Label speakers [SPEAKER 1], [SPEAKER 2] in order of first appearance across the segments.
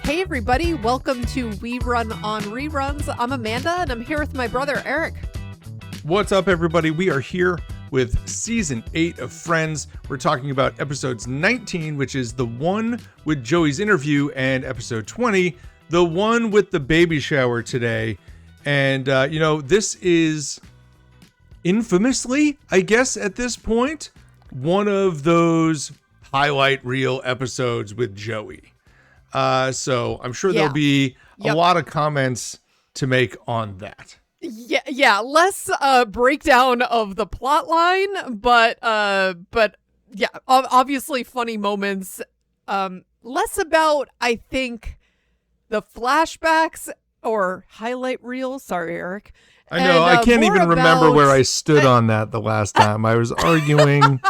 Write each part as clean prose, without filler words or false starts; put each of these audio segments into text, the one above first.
[SPEAKER 1] Hey everybody, welcome to We Run on Reruns. I'm Amanda and I'm here with my brother Eric.
[SPEAKER 2] What's up everybody? We are here with season 8 of Friends. We're talking about episodes 19, which is the one with Joey's interview, and episode 20, the one with the baby shower today. And this is infamously, I guess at this point, one of those highlight reel episodes with Joey. So I'm sure there'll be a lot of comments to make on that.
[SPEAKER 1] Yeah, less breakdown of the plot line, but yeah, obviously funny moments. Less about, I think, the flashbacks or highlight reels. Sorry, Eric.
[SPEAKER 2] I know, I can't even remember where I stood on that the last time. I was arguing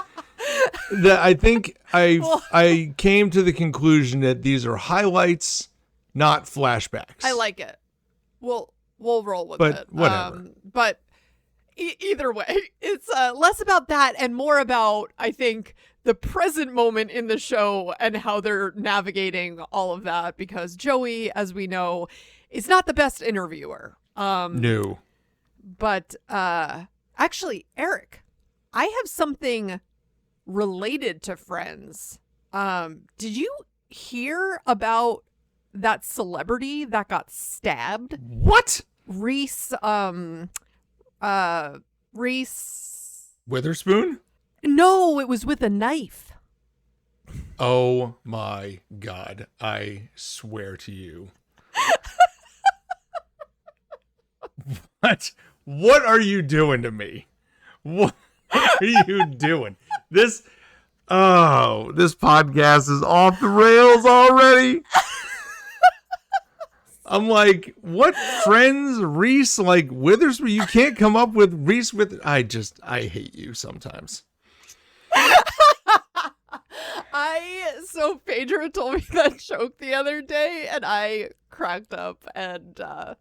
[SPEAKER 2] that I think I came to the conclusion that these are highlights, not flashbacks.
[SPEAKER 1] I like it. We'll roll with
[SPEAKER 2] but
[SPEAKER 1] it.
[SPEAKER 2] Whatever.
[SPEAKER 1] But either way, it's less about that and more about, I think, the present moment in the show and how they're navigating all of that, because Joey, as we know, is not the best interviewer.
[SPEAKER 2] No.
[SPEAKER 1] But actually, Eric, I have something related to Friends. Did you hear about that celebrity that got stabbed?
[SPEAKER 2] What?
[SPEAKER 1] Reese
[SPEAKER 2] Witherspoon?
[SPEAKER 1] No, it was with a knife.
[SPEAKER 2] Oh my God. I swear to you. What are you doing to me? What are you doing? This podcast is off the rails already. I'm like, what Friends, Reese, like Witherspoon? You can't come up with Reese with. I hate you sometimes.
[SPEAKER 1] So Phaedra told me that joke the other day and I cracked up and I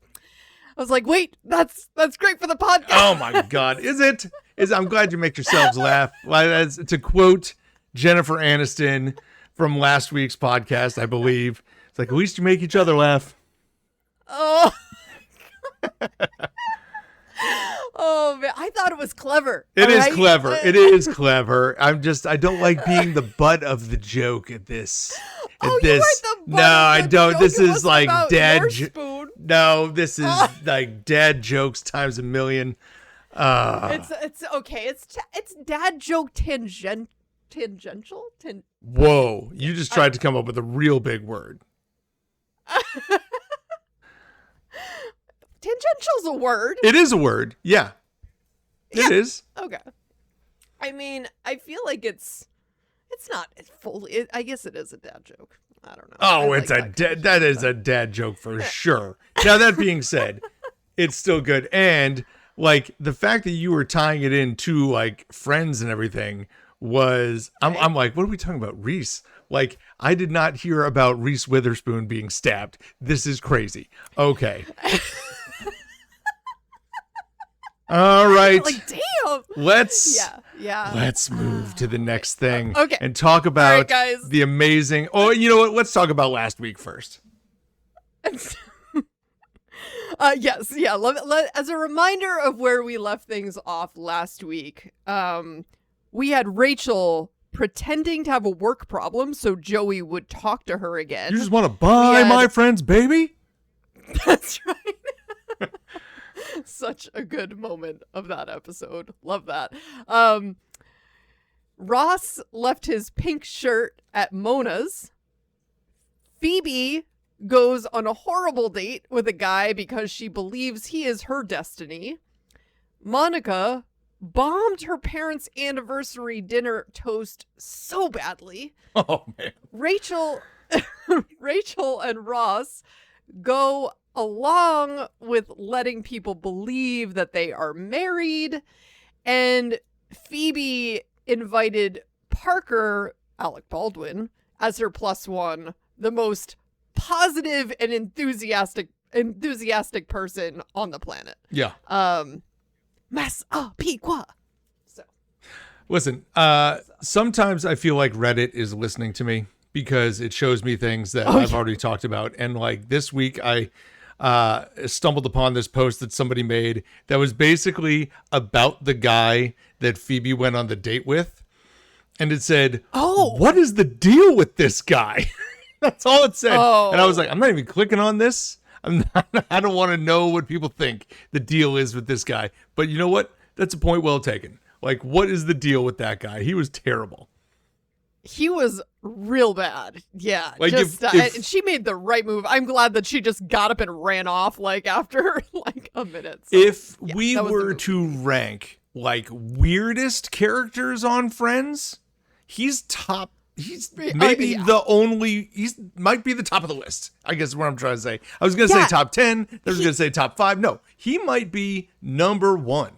[SPEAKER 1] was like, wait, that's great for the podcast.
[SPEAKER 2] Oh my God. Is it? I'm glad you make yourselves laugh. To quote Jennifer Aniston from last week's podcast, I believe, it's like, at least you make each other laugh.
[SPEAKER 1] Oh. Oh man, I thought it was clever.
[SPEAKER 2] It is clever. It is clever. I don't like being the butt of the joke at this.
[SPEAKER 1] You weren't the butt
[SPEAKER 2] no,
[SPEAKER 1] of the
[SPEAKER 2] I don't.
[SPEAKER 1] Joke.
[SPEAKER 2] This
[SPEAKER 1] It
[SPEAKER 2] is like
[SPEAKER 1] about
[SPEAKER 2] dad.
[SPEAKER 1] your spoon.
[SPEAKER 2] No, this is like dad jokes times a million.
[SPEAKER 1] It's okay. It's dad joke tangential.
[SPEAKER 2] Whoa! You just tried to come up with a real big word.
[SPEAKER 1] Tangential's a word.
[SPEAKER 2] It is a word. Yeah. It is.
[SPEAKER 1] Okay. I mean, I feel like it's not fully. I guess it is a dad joke. I don't know.
[SPEAKER 2] Oh, that is a dad joke for sure. Now that being said, it's still good, and like the fact that you were tying it into like Friends and everything was. I'm like, what are we talking about, Reese? Like, I did not hear about Reese Witherspoon being stabbed. This is crazy. Okay. All right.
[SPEAKER 1] Like, damn.
[SPEAKER 2] Let's move to the next thing.
[SPEAKER 1] Okay.
[SPEAKER 2] And talk about
[SPEAKER 1] guys.
[SPEAKER 2] the amazing. Oh, you know what? Let's talk about last week first.
[SPEAKER 1] Yes. Yeah. As a reminder of where we left things off last week, we had Rachel pretending to have a work problem so Joey would talk to her again.
[SPEAKER 2] You just want to buy my friend's baby?
[SPEAKER 1] That's right. Such a good moment of that episode. Love that. Ross left his pink shirt at Mona's. Phoebe goes on a horrible date with a guy because she believes he is her destiny. Monica bombed her parents' anniversary dinner toast so badly.
[SPEAKER 2] Oh, man.
[SPEAKER 1] Rachel and Ross go along with letting people believe that they are married, and Phoebe invited Parker, Alec Baldwin, as her plus one, the most positive and enthusiastic person on the planet.
[SPEAKER 2] Yeah.
[SPEAKER 1] Mas puis quoi? So
[SPEAKER 2] listen, sometimes I feel like Reddit is listening to me because it shows me things that I've already talked about. And like this week, I stumbled upon this post that somebody made that was basically about the guy that Phoebe went on the date with. And it said, what is the deal with this guy? That's all it said. And I was like, I'm not even clicking on this. I don't want to know what people think the deal is with this guy. But you know what? That's a point well taken. Like, what is the deal with that guy? He was terrible.
[SPEAKER 1] He was real bad. Yeah.
[SPEAKER 2] Like
[SPEAKER 1] and she made the right move. I'm glad that she just got up and ran off like after like a minute. So,
[SPEAKER 2] if we were to rank like weirdest characters on Friends, he's top. He's maybe might be the top of the list, I guess is what I'm trying to say. I was going to say top 10. I was going to say top 5. No, he might be number 1.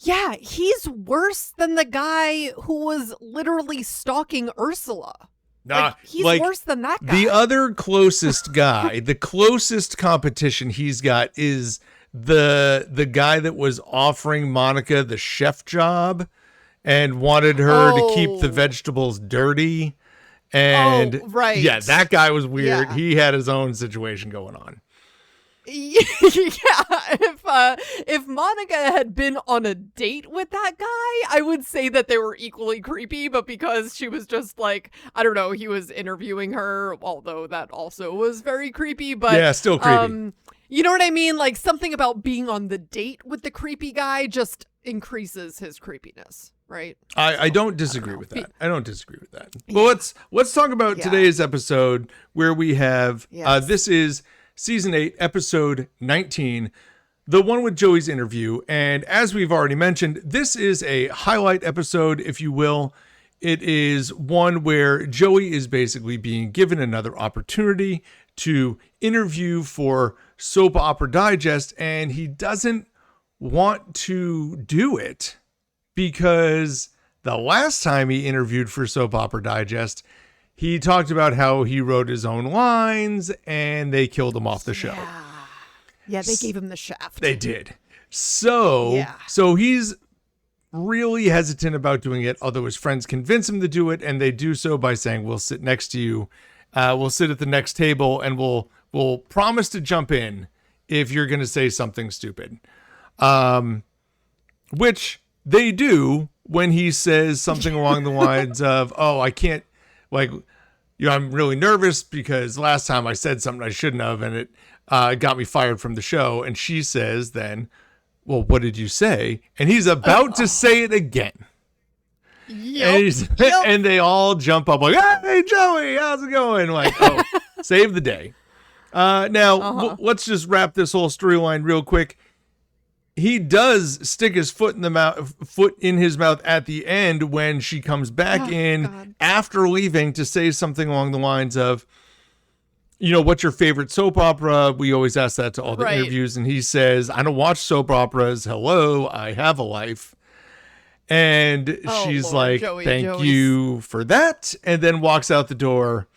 [SPEAKER 1] Yeah, he's worse than the guy who was literally stalking Ursula.
[SPEAKER 2] Nah,
[SPEAKER 1] he's worse than that guy.
[SPEAKER 2] The other closest guy, the closest competition he's got is the guy that was offering Monica the chef job and wanted her to keep the vegetables dirty. And yeah, that guy was weird. Yeah. He had his own situation going on.
[SPEAKER 1] Yeah, if Monica had been on a date with that guy, I would say that they were equally creepy, but because she was just like, I don't know, he was interviewing her, although that also was very creepy, but
[SPEAKER 2] yeah, still creepy.
[SPEAKER 1] You know what I mean? Like something about being on the date with the creepy guy just increases his creepiness, right?
[SPEAKER 2] I don't disagree with that. I don't disagree with that. Well, let's talk about today's episode where we have this is Season 8, Episode 19, the one with Joey's interview. And as we've already mentioned, this is a highlight episode, if you will. It is one where Joey is basically being given another opportunity to interview for Soap Opera Digest, and he doesn't want to do it because the last time he interviewed for Soap Opera Digest, he talked about how he wrote his own lines and they killed him off the show.
[SPEAKER 1] Yeah, they gave him the shaft.
[SPEAKER 2] They did. So he's really hesitant about doing it, although his friends convince him to do it, and they do so by saying, we'll sit next to you. We'll sit at the next table and we'll promise to jump in if you're going to say something stupid. Which they do when he says something along the lines of, I can't, I'm really nervous because last time I said something I shouldn't have, and it got me fired from the show. And she says then, well, what did you say? And he's about to say it again. And they all jump up like, hey, Joey, how's it going? Like, save the day. Let's just wrap this whole storyline real quick. He does stick his foot in his mouth at the end when she comes back after leaving to say something along the lines of, what's your favorite soap opera? We always ask that to all the interviews. And he says, I don't watch soap operas. Hello, I have a life. And she's like, thank you for that. And then walks out the door,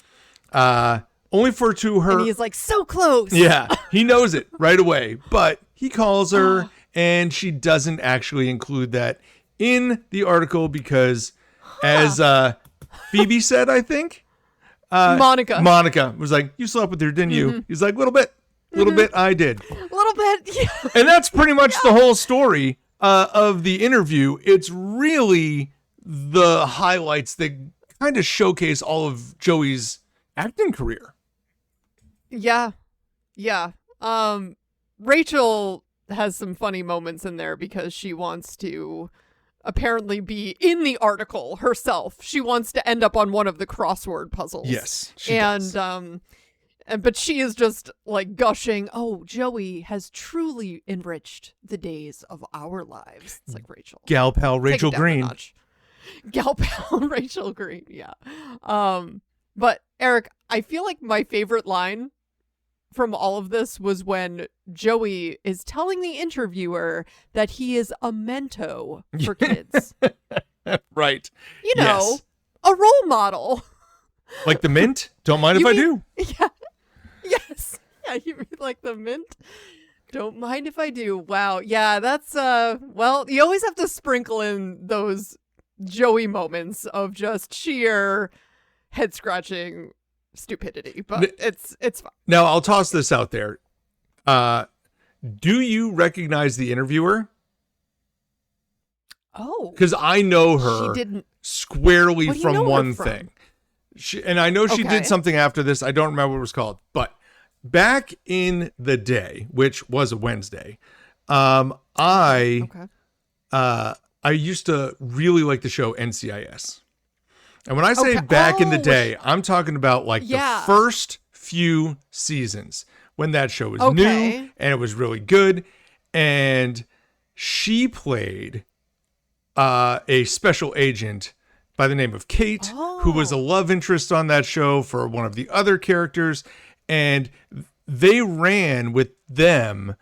[SPEAKER 2] only for to her.
[SPEAKER 1] And he's like, so close.
[SPEAKER 2] Yeah, he knows it right away. But he calls her. And she doesn't actually include that in the article because, as Phoebe said, I think, Monica was like, you slept with her, didn't you? He's like, little bit, I did.
[SPEAKER 1] Little bit, yeah.
[SPEAKER 2] And that's pretty much the whole story of the interview. It's really the highlights that kind of showcase all of Joey's acting career.
[SPEAKER 1] Yeah. Rachel has some funny moments in there because she wants to apparently be in the article herself. She wants to end up on one of the crossword puzzles.
[SPEAKER 2] Yes, she does.
[SPEAKER 1] But she is just like gushing, Joey has truly enriched the days of our lives. It's like Rachel.
[SPEAKER 2] Gal pal Rachel Green.
[SPEAKER 1] Gal pal Rachel Green, yeah. But Eric, I feel like my favorite line from all of this was when Joey is telling the interviewer that he is a mento for kids.
[SPEAKER 2] Right.
[SPEAKER 1] A role model.
[SPEAKER 2] Like the mint? Don't mind if I do.
[SPEAKER 1] Yeah. Yes. Yeah, you mean like the mint? Don't mind if I do. Wow. Yeah, that's, you always have to sprinkle in those Joey moments of just sheer head scratching stupidity, but it's fine.
[SPEAKER 2] Now I'll toss this out there. Do you recognize the interviewer?
[SPEAKER 1] Oh,
[SPEAKER 2] because I know her squarely from one thing. And I know she did something after this. I don't remember what it was called, but back in the day, which was a Wednesday, I used to really like the show NCIS. And when I say back in the day, I'm talking about like the first few seasons when that show was new and it was really good. And she played a special agent by the name of Kate, who was a love interest on that show for one of the other characters. And they ran with them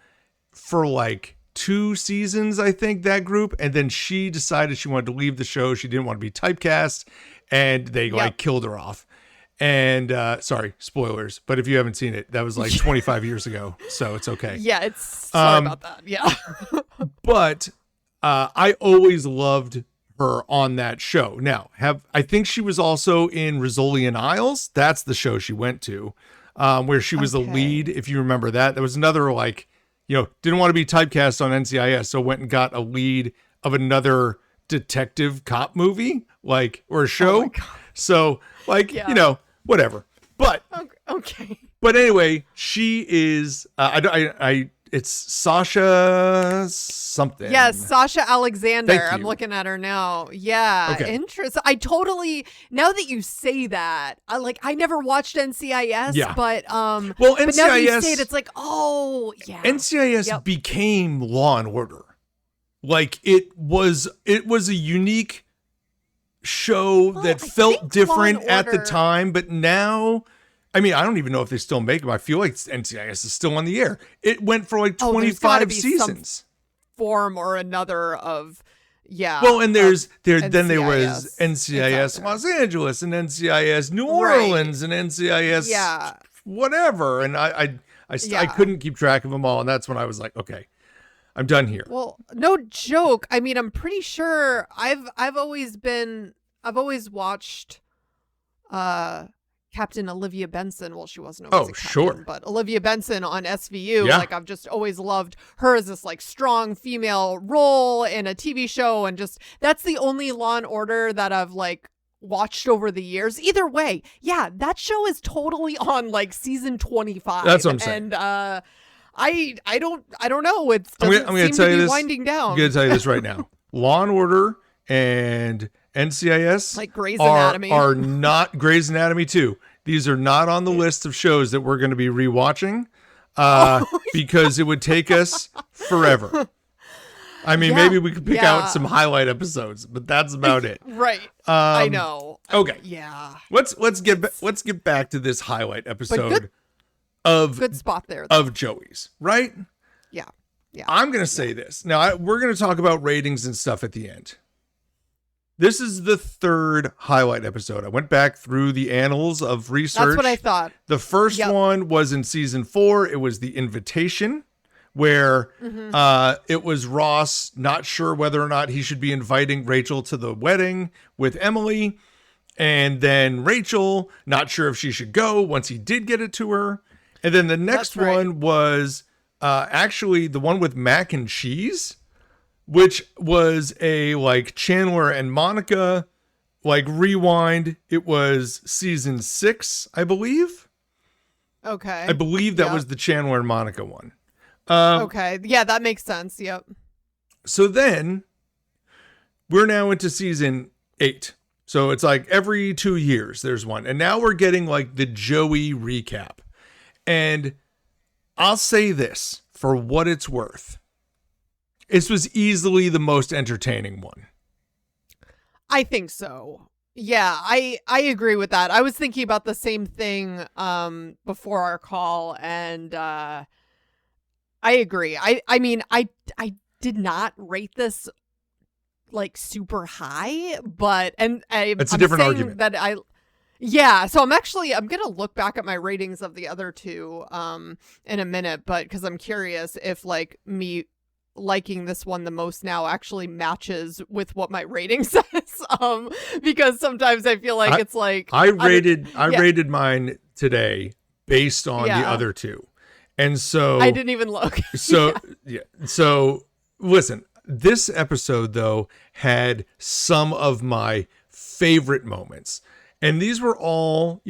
[SPEAKER 2] for like 2 seasons, I think, that group. And then she decided she wanted to leave the show. She didn't want to be typecast, and they like killed her off. And sorry, spoilers, but if you haven't seen it, that was like 25 years ago, so it's okay.
[SPEAKER 1] Yeah, it's sorry about that. Yeah.
[SPEAKER 2] But I always loved her on that show. Now, I think she was also in Rizzoli and Isles. That's the show she went to, where she was the lead, if you remember that. There was another, like, didn't want to be typecast on NCIS, so went and got a lead of another detective cop movie, like, or a show. So, like, whatever. But But anyway, she is it's Sasha something.
[SPEAKER 1] Yes, Sasha Alexander. I'm looking at her now. Yeah, interesting. I totally, now that you say that, I never watched NCIS, but
[SPEAKER 2] well,
[SPEAKER 1] but
[SPEAKER 2] NCIS,
[SPEAKER 1] now that you say it, it's like, oh yeah,
[SPEAKER 2] NCIS became Law and Order. Like it was a unique show that felt different at the time, but now, I mean, I don't even know if they still make them. I feel like NCIS is still on the air. It went for like 25 seasons. Some
[SPEAKER 1] form or another of,
[SPEAKER 2] Well, and there was NCIS Los Angeles and NCIS New Orleans and NCIS whatever. And I couldn't keep track of them all. And that's when I was like, okay, I'm done here.
[SPEAKER 1] Well, no joke. I mean, I'm pretty sure I've always watched Captain Olivia Benson. Well, she wasn't always a captain, but Olivia Benson on SVU. Like, I've just always loved her as this like strong female role in a TV show, and just that's the only Law and Order that I've like watched over the years. Either way, that show is totally on like season 25.
[SPEAKER 2] That's what I'm saying.
[SPEAKER 1] And I don't know. It doesn't seem to be winding down.
[SPEAKER 2] I'm going to tell you this right now. Law and Order and NCIS
[SPEAKER 1] like Grey's Anatomy
[SPEAKER 2] are not Grey's Anatomy 2. These are not on the list of shows that we're going to be rewatching because it would take us forever. I mean, maybe we could pick out some highlight episodes, but that's about it.
[SPEAKER 1] Right. I know.
[SPEAKER 2] Okay.
[SPEAKER 1] Yeah.
[SPEAKER 2] Let's get back to this highlight episode
[SPEAKER 1] good spot there though.
[SPEAKER 2] Of Joey's, right?
[SPEAKER 1] Yeah.
[SPEAKER 2] I'm going to say this. Now, we're going to talk about ratings and stuff at the end. This is the 3rd highlight episode. I went back through the annals of research.
[SPEAKER 1] That's what I thought.
[SPEAKER 2] The first one was in season 4. It was The Invitation, where it was Ross not sure whether or not he should be inviting Rachel to the wedding with Emily. And then Rachel, not sure if she should go once he did get it to her. And then the next one was actually the one with Mac and Cheese, which was a like Chandler and Monica like rewind. It was season 6, I believe.
[SPEAKER 1] Okay.
[SPEAKER 2] I believe that was the Chandler and Monica one.
[SPEAKER 1] Okay. Yeah, that makes sense. Yep.
[SPEAKER 2] So then we're now into season 8. So it's like every 2 years there's one. And now we're getting like the Joey recap. And I'll say this for what it's worth. This was easily the most entertaining one.
[SPEAKER 1] I think so. Yeah, I agree with that. I was thinking about the same thing before our call, and I agree. I mean, I did not rate this like super high, but
[SPEAKER 2] it's a different argument
[SPEAKER 1] that so I'm gonna look back at my ratings of the other two in a minute, but because I'm curious if like me liking this one the most now actually matches with what my rating says. Because sometimes I feel like it's like
[SPEAKER 2] I rated mine today based on the other two. And so
[SPEAKER 1] I didn't even look.
[SPEAKER 2] So listen, this episode though had some of my favorite moments. And these were all,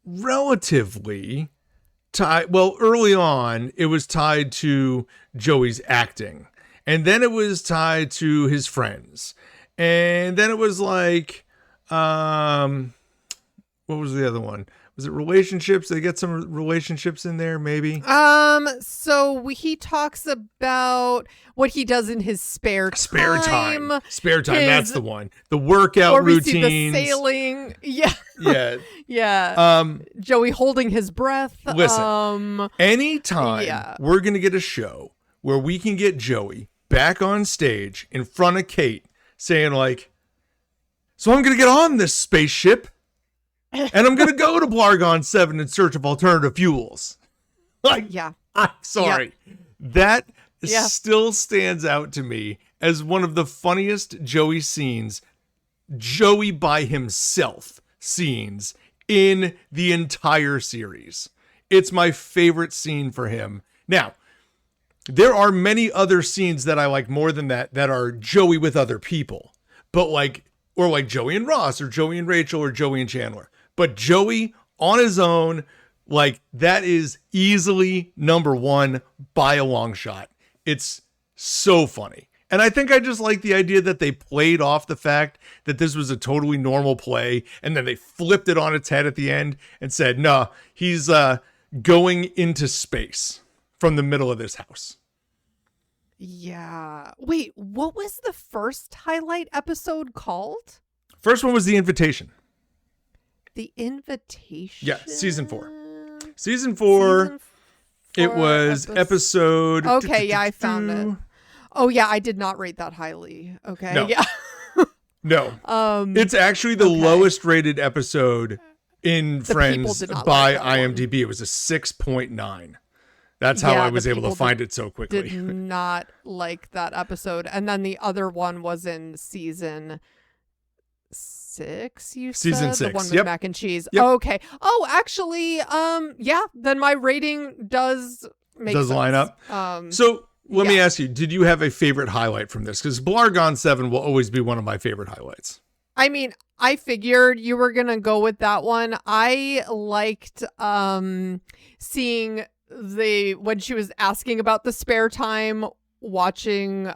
[SPEAKER 2] relatively tied. Well, early on, it was tied to Joey's acting. And then it was tied to his friends. And then it was like, what was the other one? Was it relationships? They get some relationships in there, maybe.
[SPEAKER 1] So he talks about what he does in his spare time.
[SPEAKER 2] That's the one. The workout routines.
[SPEAKER 1] See the sailing. Yeah.
[SPEAKER 2] Yeah.
[SPEAKER 1] Yeah. Joey holding his breath.
[SPEAKER 2] Listen. Anytime we're gonna get a show where we can get Joey back on stage in front of Kate, saying like, "So I'm gonna get on this spaceship." And I'm going to go to Blargon 7 in search of alternative fuels. I'm sorry.
[SPEAKER 1] Yeah.
[SPEAKER 2] That still stands out to me as one of the funniest Joey scenes, Joey by himself scenes in the entire series. It's my favorite scene for him. Now, there are many other scenes that I like more than that are Joey with other people. But like Joey and Ross or Joey and Rachel or Joey and Chandler. But Joey on his own, like that is easily number one by a long shot. It's so funny. And I think I just like the idea that they played off the fact that this was a totally normal play. And then they flipped it on its head at the end and said, no, he's going into space from the middle of this house.
[SPEAKER 1] Yeah. Wait, what was the first highlight episode called?
[SPEAKER 2] First one was The Invitation.
[SPEAKER 1] The Invitation?
[SPEAKER 2] Yeah, season 4. Season 4, it was episode...
[SPEAKER 1] Okay, I found it. Oh, yeah, I did not rate that highly. Okay,
[SPEAKER 2] no.
[SPEAKER 1] Yeah.
[SPEAKER 2] No. It's actually the lowest rated episode in Friends by IMDb. It was a 6.9. That's how I was able to find it so quickly.
[SPEAKER 1] Did not like that episode. And then the other one was in season 6, you said?
[SPEAKER 2] Season 6.
[SPEAKER 1] The one with mac and cheese. Yep. Okay. Oh, actually, then my rating does make sense.
[SPEAKER 2] Line up. So let me ask you, did you have a favorite highlight from this? Because Blargon 7 will always be one of my favorite highlights.
[SPEAKER 1] I mean, I figured you were going to go with that one. I liked seeing when she was asking about the spare time, watching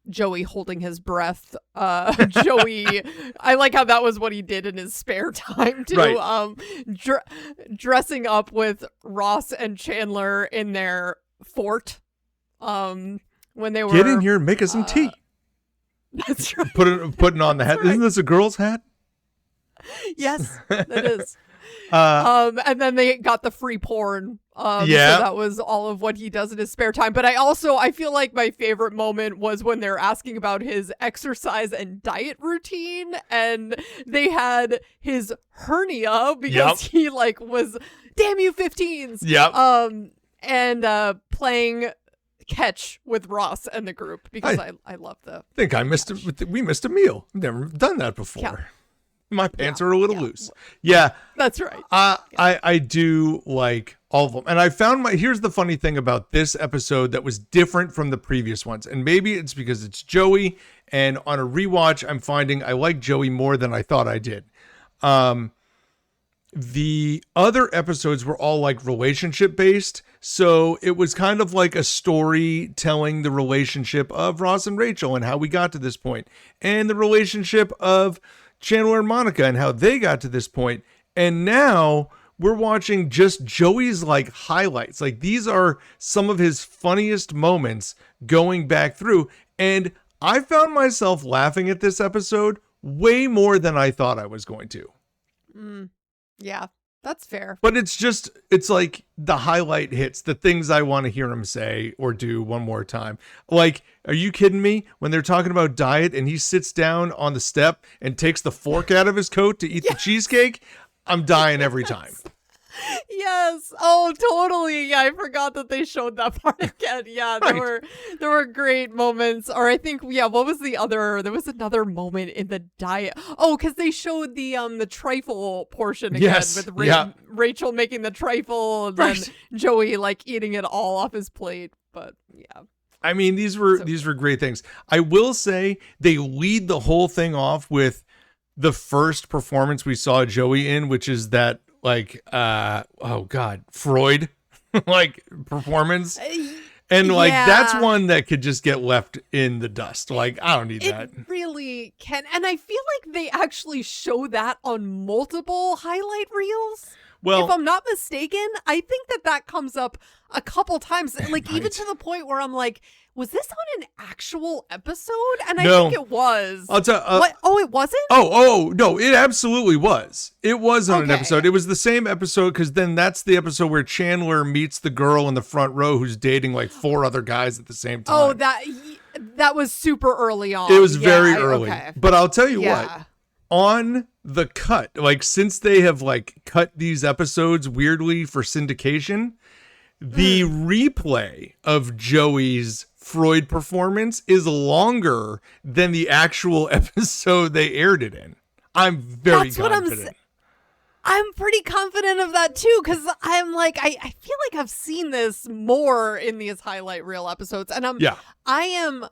[SPEAKER 1] Joey holding his breath. Joey, I like how that was what he did in his spare time too. Right. Dressing up with Ross and Chandler in their fort. When they were
[SPEAKER 2] get in here and make us some tea.
[SPEAKER 1] That's right.
[SPEAKER 2] Putting on the hat. Right. Isn't this a girl's hat?
[SPEAKER 1] Yes, it is. And then they got the free porn. So that was all of what he does in his spare time. But I feel like my favorite moment was when they're asking about his exercise and diet routine, and they had his hernia because he was damn you 15s.
[SPEAKER 2] Yep.
[SPEAKER 1] And playing catch with Ross and the group because I love the.
[SPEAKER 2] I think we missed a meal. I've never done that before.
[SPEAKER 1] Yeah.
[SPEAKER 2] My pants are a little loose. Yeah.
[SPEAKER 1] That's right.
[SPEAKER 2] I do like all of them. And I found here's the funny thing about this episode that was different from the previous ones. And maybe it's because it's Joey, and on a rewatch, I'm finding I like Joey more than I thought I did. The other episodes were all like relationship based. So it was kind of like a story telling the relationship of Ross and Rachel and how we got to this point, and the relationship of Chandler and Monica and how they got to this point. And now we're watching just Joey's like highlights. Like these are some of his funniest moments going back through. And I found myself laughing at this episode way more than I thought I was going to.
[SPEAKER 1] Yeah, that's fair.
[SPEAKER 2] But it's like the highlight hits, the things I want to hear him say or do one more time. Like, are you kidding me? When they're talking about diet and he sits down on the step and takes the fork out of his coat to eat the cheesecake, I'm dying every time.
[SPEAKER 1] Yes. Oh, totally. Yeah, I forgot that they showed that part again. Yeah, there were great moments. Or I think, yeah, what was the other? There was another moment in the diet. Oh, because they showed the trifle portion again with Rachel making the trifle and then Joey like eating it all off his plate. But yeah.
[SPEAKER 2] I mean, these were great things. I will say they lead the whole thing off with the first performance we saw Joey in, which is that like Freud like performance. And like that's one that could just get left in the dust. Like I don't need that.
[SPEAKER 1] It really can. And I feel like they actually show that on multiple highlight reels. Well, if I'm not mistaken, I think that comes up a couple times, like even to the point where I'm like, was this on an actual episode? And I think it was.
[SPEAKER 2] I'll tell.
[SPEAKER 1] What? Oh, it wasn't?
[SPEAKER 2] Oh, no, it absolutely was. It was on an episode. It was the same episode because then that's the episode where Chandler meets the girl in the front row who's dating like 4 other guys at the same time.
[SPEAKER 1] Oh, that was super early on.
[SPEAKER 2] It was very early. Okay. But I'll tell you what. On the cut, like since they have like cut these episodes weirdly for syndication, the replay of Joey's Freud performance is longer than the actual episode they aired it in. I'm very confident.
[SPEAKER 1] I'm pretty confident of that too, because I'm like, I feel like I've seen this more in these highlight reel episodes, and I am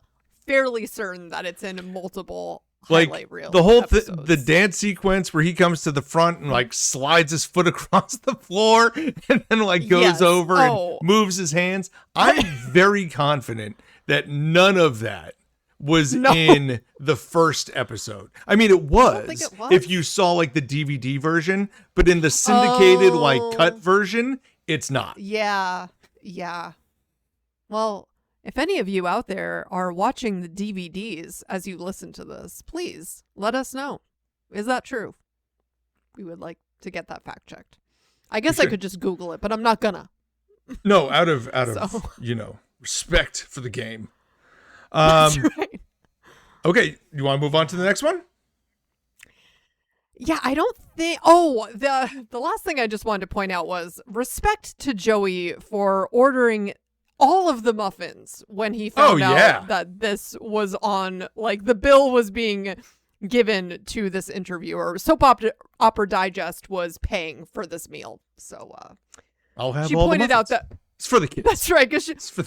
[SPEAKER 1] fairly certain that it's in multiple highlight reel
[SPEAKER 2] the whole
[SPEAKER 1] episodes.
[SPEAKER 2] The dance sequence where he comes to the front and like slides his foot across the floor and then like goes over and moves his hands. I'm very confident that none of that was in the first episode. I mean, it was if you saw like the DVD version, but in the syndicated like cut version, it's not.
[SPEAKER 1] Yeah. Well, if any of you out there are watching the DVDs as you listen to this, please let us know. Is that true? We would like to get that fact checked. I guess I could just Google it, but I'm not gonna.
[SPEAKER 2] No, out of respect for the game.
[SPEAKER 1] That's right.
[SPEAKER 2] Okay, you want to move on to the next one?
[SPEAKER 1] Yeah, I don't think. Oh, the last thing I just wanted to point out was respect to Joey for ordering all of the muffins when he found out that this was on, like the bill was being given to this interviewer. Soap Opera Digest was paying for this meal. So
[SPEAKER 2] I'll have
[SPEAKER 1] she
[SPEAKER 2] all
[SPEAKER 1] pointed
[SPEAKER 2] the
[SPEAKER 1] out that
[SPEAKER 2] it's for the kids.
[SPEAKER 1] That's right, because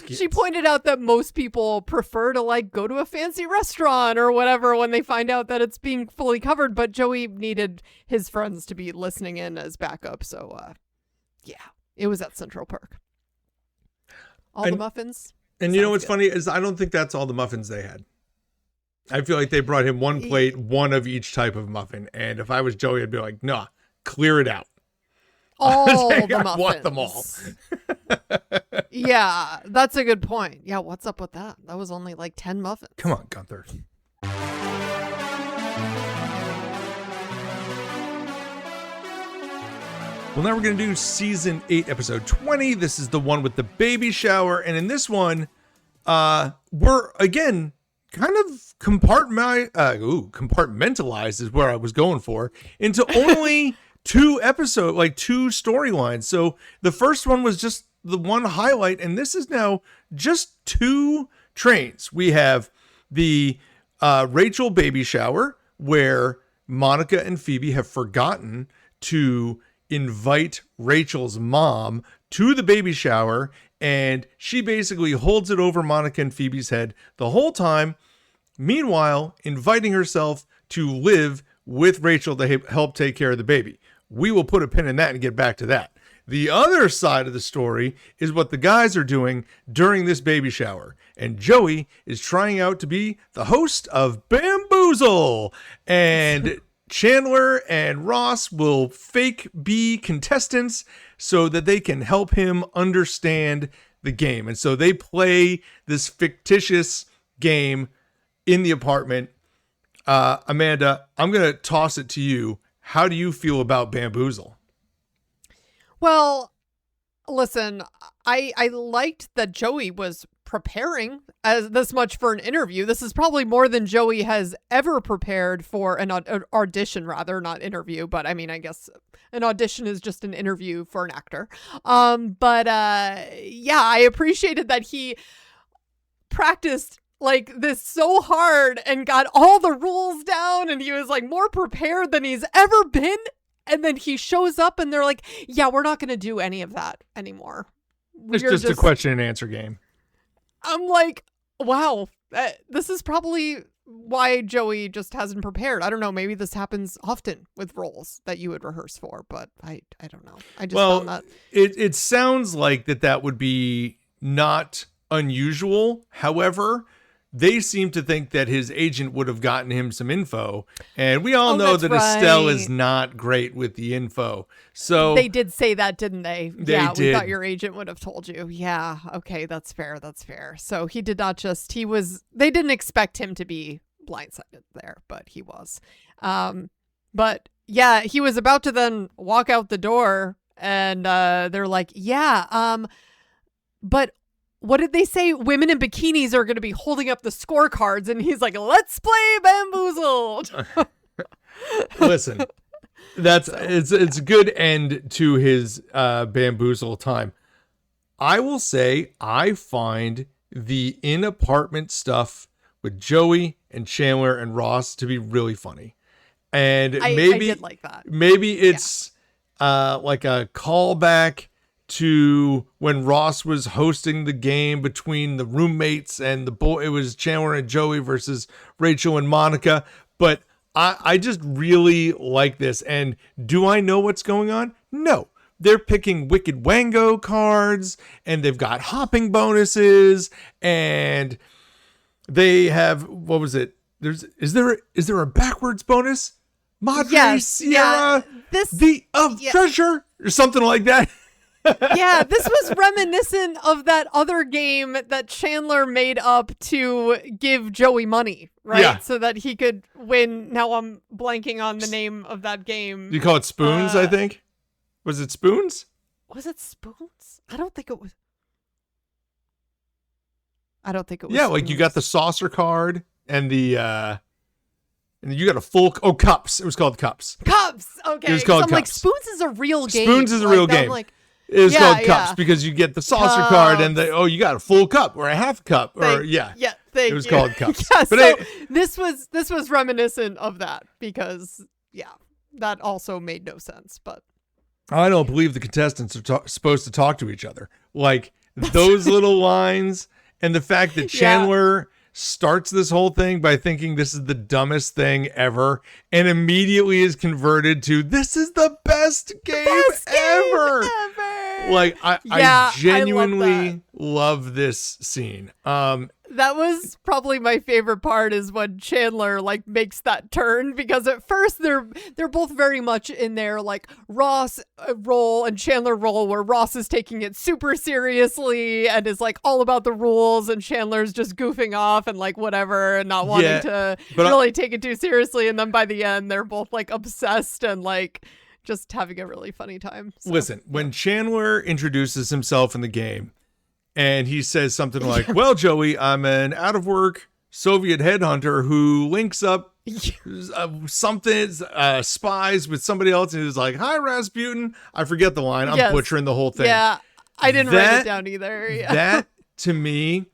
[SPEAKER 1] she pointed out that most people prefer to like go to a fancy restaurant or whatever when they find out that it's being fully covered. But Joey needed his friends to be listening in as backup. So it was at Central Park. The muffins.
[SPEAKER 2] And you know what's funny is I don't think that's all the muffins they had. I feel like they brought him one plate, one of each type of muffin. And if I was Joey, I'd be like, nah, clear it out.
[SPEAKER 1] All the muffins.
[SPEAKER 2] I want them all.
[SPEAKER 1] Yeah, that's a good point. Yeah, what's up with that? That was only like 10 muffins.
[SPEAKER 2] Come on, Gunther. Well, now we're going to do season 8, episode 20. This is the one with the baby shower. And in this one, we're, again, kind of compartmentalized is where I was going for, into only 2 episodes, like 2 storylines. So the first one was just the one highlight. And this is now just 2 trains. We have the Rachel baby shower, where Monica and Phoebe have forgotten to invite Rachel's mom to the baby shower, and she basically holds it over Monica and Phoebe's head the whole time, meanwhile inviting herself to live with Rachel to help take care of the baby. We will put a pin in that and get back to that. The other side of the story is what the guys are doing during this baby shower, and Joey is trying out to be the host of Bamboozled, and Chandler and Ross will fake be contestants so that they can help him understand the game. And so they play this fictitious game in the apartment. Amanda, I'm going to toss it to you. How do you feel about Bamboozled?
[SPEAKER 1] Well, listen, I liked that Joey was preparing as this much for an interview. This is probably more than Joey has ever prepared for an audition, rather, not interview. But I mean, I guess an audition is just an interview for an actor. Yeah, I appreciated that he practiced like this so hard and got all the rules down, and he was like more prepared than he's ever been. And then he shows up and they're like, yeah, we're not going to do any of that anymore.
[SPEAKER 2] It's just a question and answer game.
[SPEAKER 1] I'm like, wow, this is probably why Joey just hasn't prepared. I don't know. Maybe this happens often with roles that you would rehearse for, but I don't know. I just found that.
[SPEAKER 2] It sounds like that would be not unusual. However, they seem to think that his agent would have gotten him some info. And we all know that Estelle is not great with the info. So
[SPEAKER 1] they did say that, didn't they?
[SPEAKER 2] They did.
[SPEAKER 1] We thought your agent would have told you. Yeah. Okay. That's fair. That's fair. So he did not just, they didn't expect him to be blindsided there, but he was. But yeah, he was about to then walk out the door and they're like, yeah, but what did they say? Women in bikinis are going to be holding up the scorecards. And he's like, let's play Bamboozled.
[SPEAKER 2] Listen, it's a good end to his Bamboozle time. I will say I find the in-apartment stuff with Joey and Chandler and Ross to be really funny. And
[SPEAKER 1] I did like that.
[SPEAKER 2] Maybe it's like a callback to when Ross was hosting the game between the roommates and the boy. It was Chandler and Joey versus Rachel and Monica. But I just really like this. And do I know what's going on? No. They're picking Wicked Wango cards, and they've got hopping bonuses, and they have, what was it? Is there a backwards bonus? Madre Sierra, treasure, or something like that.
[SPEAKER 1] Yeah, this was reminiscent of that other game that Chandler made up to give Joey money, right?
[SPEAKER 2] Yeah.
[SPEAKER 1] So that he could win. Now I'm blanking on the name of that game.
[SPEAKER 2] You call it Spoons, I think? Was it Spoons?
[SPEAKER 1] Was it Spoons? I don't think it was. Yeah,
[SPEAKER 2] Spoons. Like you got the saucer card and you got a full Cups. It was called Cups.
[SPEAKER 1] Cups. Okay.
[SPEAKER 2] It was called
[SPEAKER 1] Cups. Like Spoons is a real game.
[SPEAKER 2] Spoons is a real game. It was called Cups because you get the saucer card and you got a full cup or a half cup or it was called Cups.
[SPEAKER 1] Yeah, but this was reminiscent of that because that also made no sense. But
[SPEAKER 2] I don't believe the contestants are supposed to talk to each other. Like those little lines and the fact that Chandler starts this whole thing by thinking this is the dumbest thing ever and immediately is converted to this is the best game ever. Like I genuinely love this scene.
[SPEAKER 1] That was probably my favorite part is when Chandler like makes that turn, because at first they're both very much in their like Ross role and Chandler role where Ross is taking it super seriously and is like all about the rules and Chandler's just goofing off and like whatever and not wanting to really take it too seriously. And then by the end, they're both like obsessed and like just having a really funny time. So,
[SPEAKER 2] listen, when Chandler introduces himself in the game, and he says something like, well, Joey, I'm an out-of-work Soviet headhunter who links up spies with somebody else. And he's like, hi, Rasputin. I forget the line. I'm butchering the whole thing.
[SPEAKER 1] Yeah, I didn't write it down either. Yeah.
[SPEAKER 2] That, to me,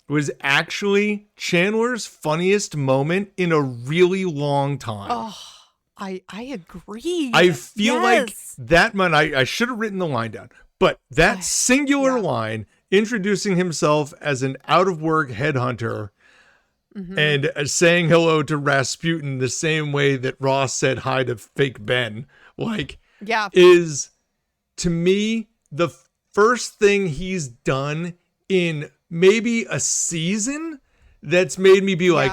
[SPEAKER 2] was actually Chandler's funniest moment in a really long time.
[SPEAKER 1] Oh, I agree.
[SPEAKER 2] I feel like that one, I should have written the line down. But that singular line, introducing himself as an out-of-work headhunter and saying hello to Rasputin the same way that Ross said hi to fake Ben, is, to me, the first thing he's done in maybe a season that's made me be like,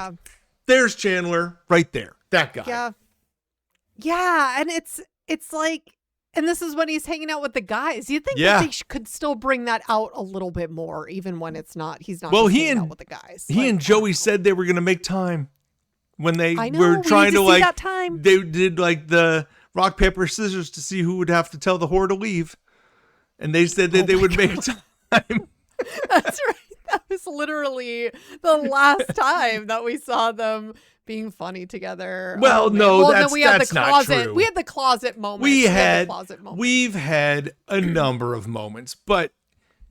[SPEAKER 2] there's Chandler right there, that guy.
[SPEAKER 1] Yeah, and it's like, and this is when he's hanging out with the guys. You'd think that they could still bring that out a little bit more, even when it's not. He's not. Well, hanging out with the guys.
[SPEAKER 2] He and Joey said they were going to make time when they were trying to like. That time. They did like the rock paper scissors to see who would have to tell the whore to leave, and they said that they would make time.
[SPEAKER 1] That's right. That was literally the last time that we saw them being funny together.
[SPEAKER 2] Well, no, that's not true.
[SPEAKER 1] We had the closet moment.
[SPEAKER 2] We've had a number of moments, but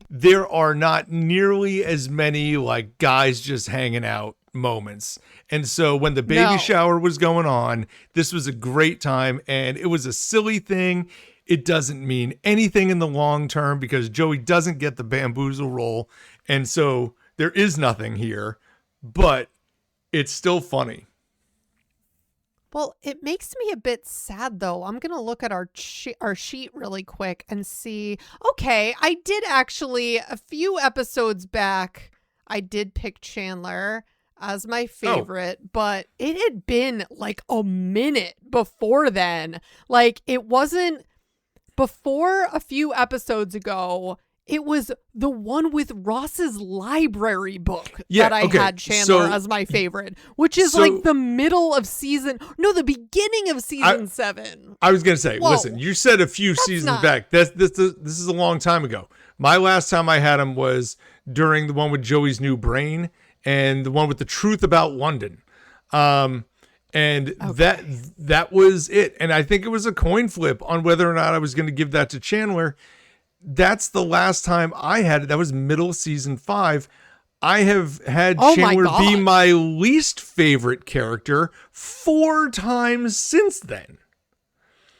[SPEAKER 2] there are not nearly as many like guys just hanging out moments. And so when the baby shower was going on, this was a great time, and it was a silly thing. It doesn't mean anything in the long term because Joey doesn't get the Bamboozle role. And so there is nothing here, but it's still funny.
[SPEAKER 1] Well, it makes me a bit sad, though. I'm going to look at our sheet really quick and see. Okay, I did actually, a few episodes back, I did pick Chandler as my favorite, but it had been like a minute before then. Like, it wasn't before a few episodes ago. It was the one with Ross's library book that I had Chandler as my favorite, which is like the middle of the beginning of season 7.
[SPEAKER 2] I was going to say, listen, you said a few seasons back. This is a long time ago. My last time I had him was during the one with Joey's new brain and the one with the truth about London. And that was it. And I think it was a coin flip on whether or not I was going to give that to Chandler. That's the last time I had it. That was middle of season 5. I have had Chandler be my least favorite character 4 times since then.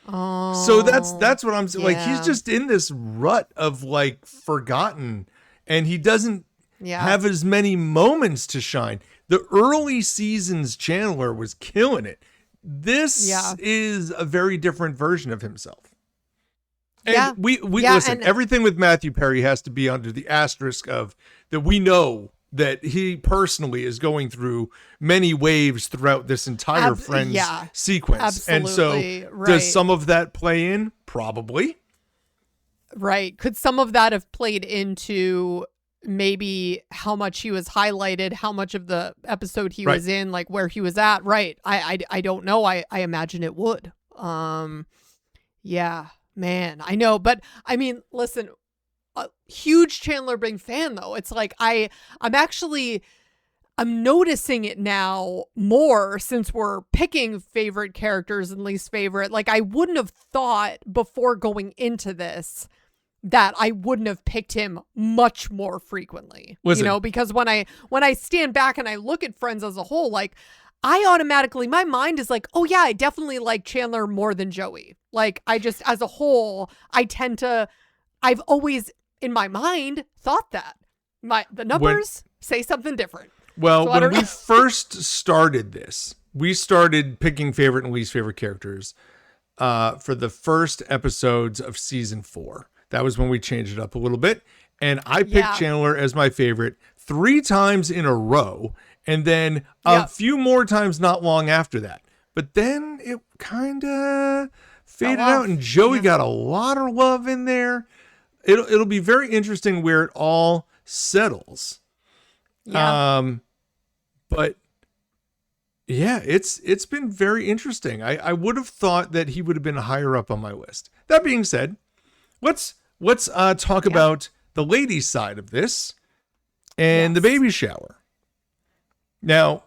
[SPEAKER 1] Oh,
[SPEAKER 2] so that's what I'm saying. Like, he's just in this rut of like forgotten, and he doesn't have as many moments to shine. The early seasons Chandler was killing it. This is a very different version of himself. And we listen, everything with Matthew Perry has to be under the asterisk of that we know that he personally is going through many waves throughout this entire Friends sequence.
[SPEAKER 1] Absolutely.
[SPEAKER 2] And so does some of that play in? Probably.
[SPEAKER 1] Right. Could some of that have played into maybe how much he was highlighted, how much of the episode he was in, like where he was at? Right. I don't know. I imagine it would. Yeah. Man, I know, but I mean, listen, a huge Chandler Bing fan though. It's like I'm noticing it now more since we're picking favorite characters and least favorite. Like, I wouldn't have thought before going into this that I wouldn't have picked him much more frequently.
[SPEAKER 2] Listen,
[SPEAKER 1] you know, because when I stand back and I look at Friends as a whole, like, I automatically, my mind is like, oh yeah, I definitely like Chandler more than Joey. Like, I just, as a whole, I've always in my mind thought that. The numbers say something different.
[SPEAKER 2] Well, when we first started this, we started picking favorite and least favorite characters for the first episodes of season 4. That was when we changed it up a little bit. And I picked Chandler as my favorite 3 times in a row. And then a few more times not long after that. But then it kind of faded out, and Joey got a lot of love in there. It'll be very interesting where it all settles. Yeah. But yeah, it's been very interesting. I would have thought that he would have been higher up on my list. That being said, let's talk about the ladies' side of this and the baby shower. Now,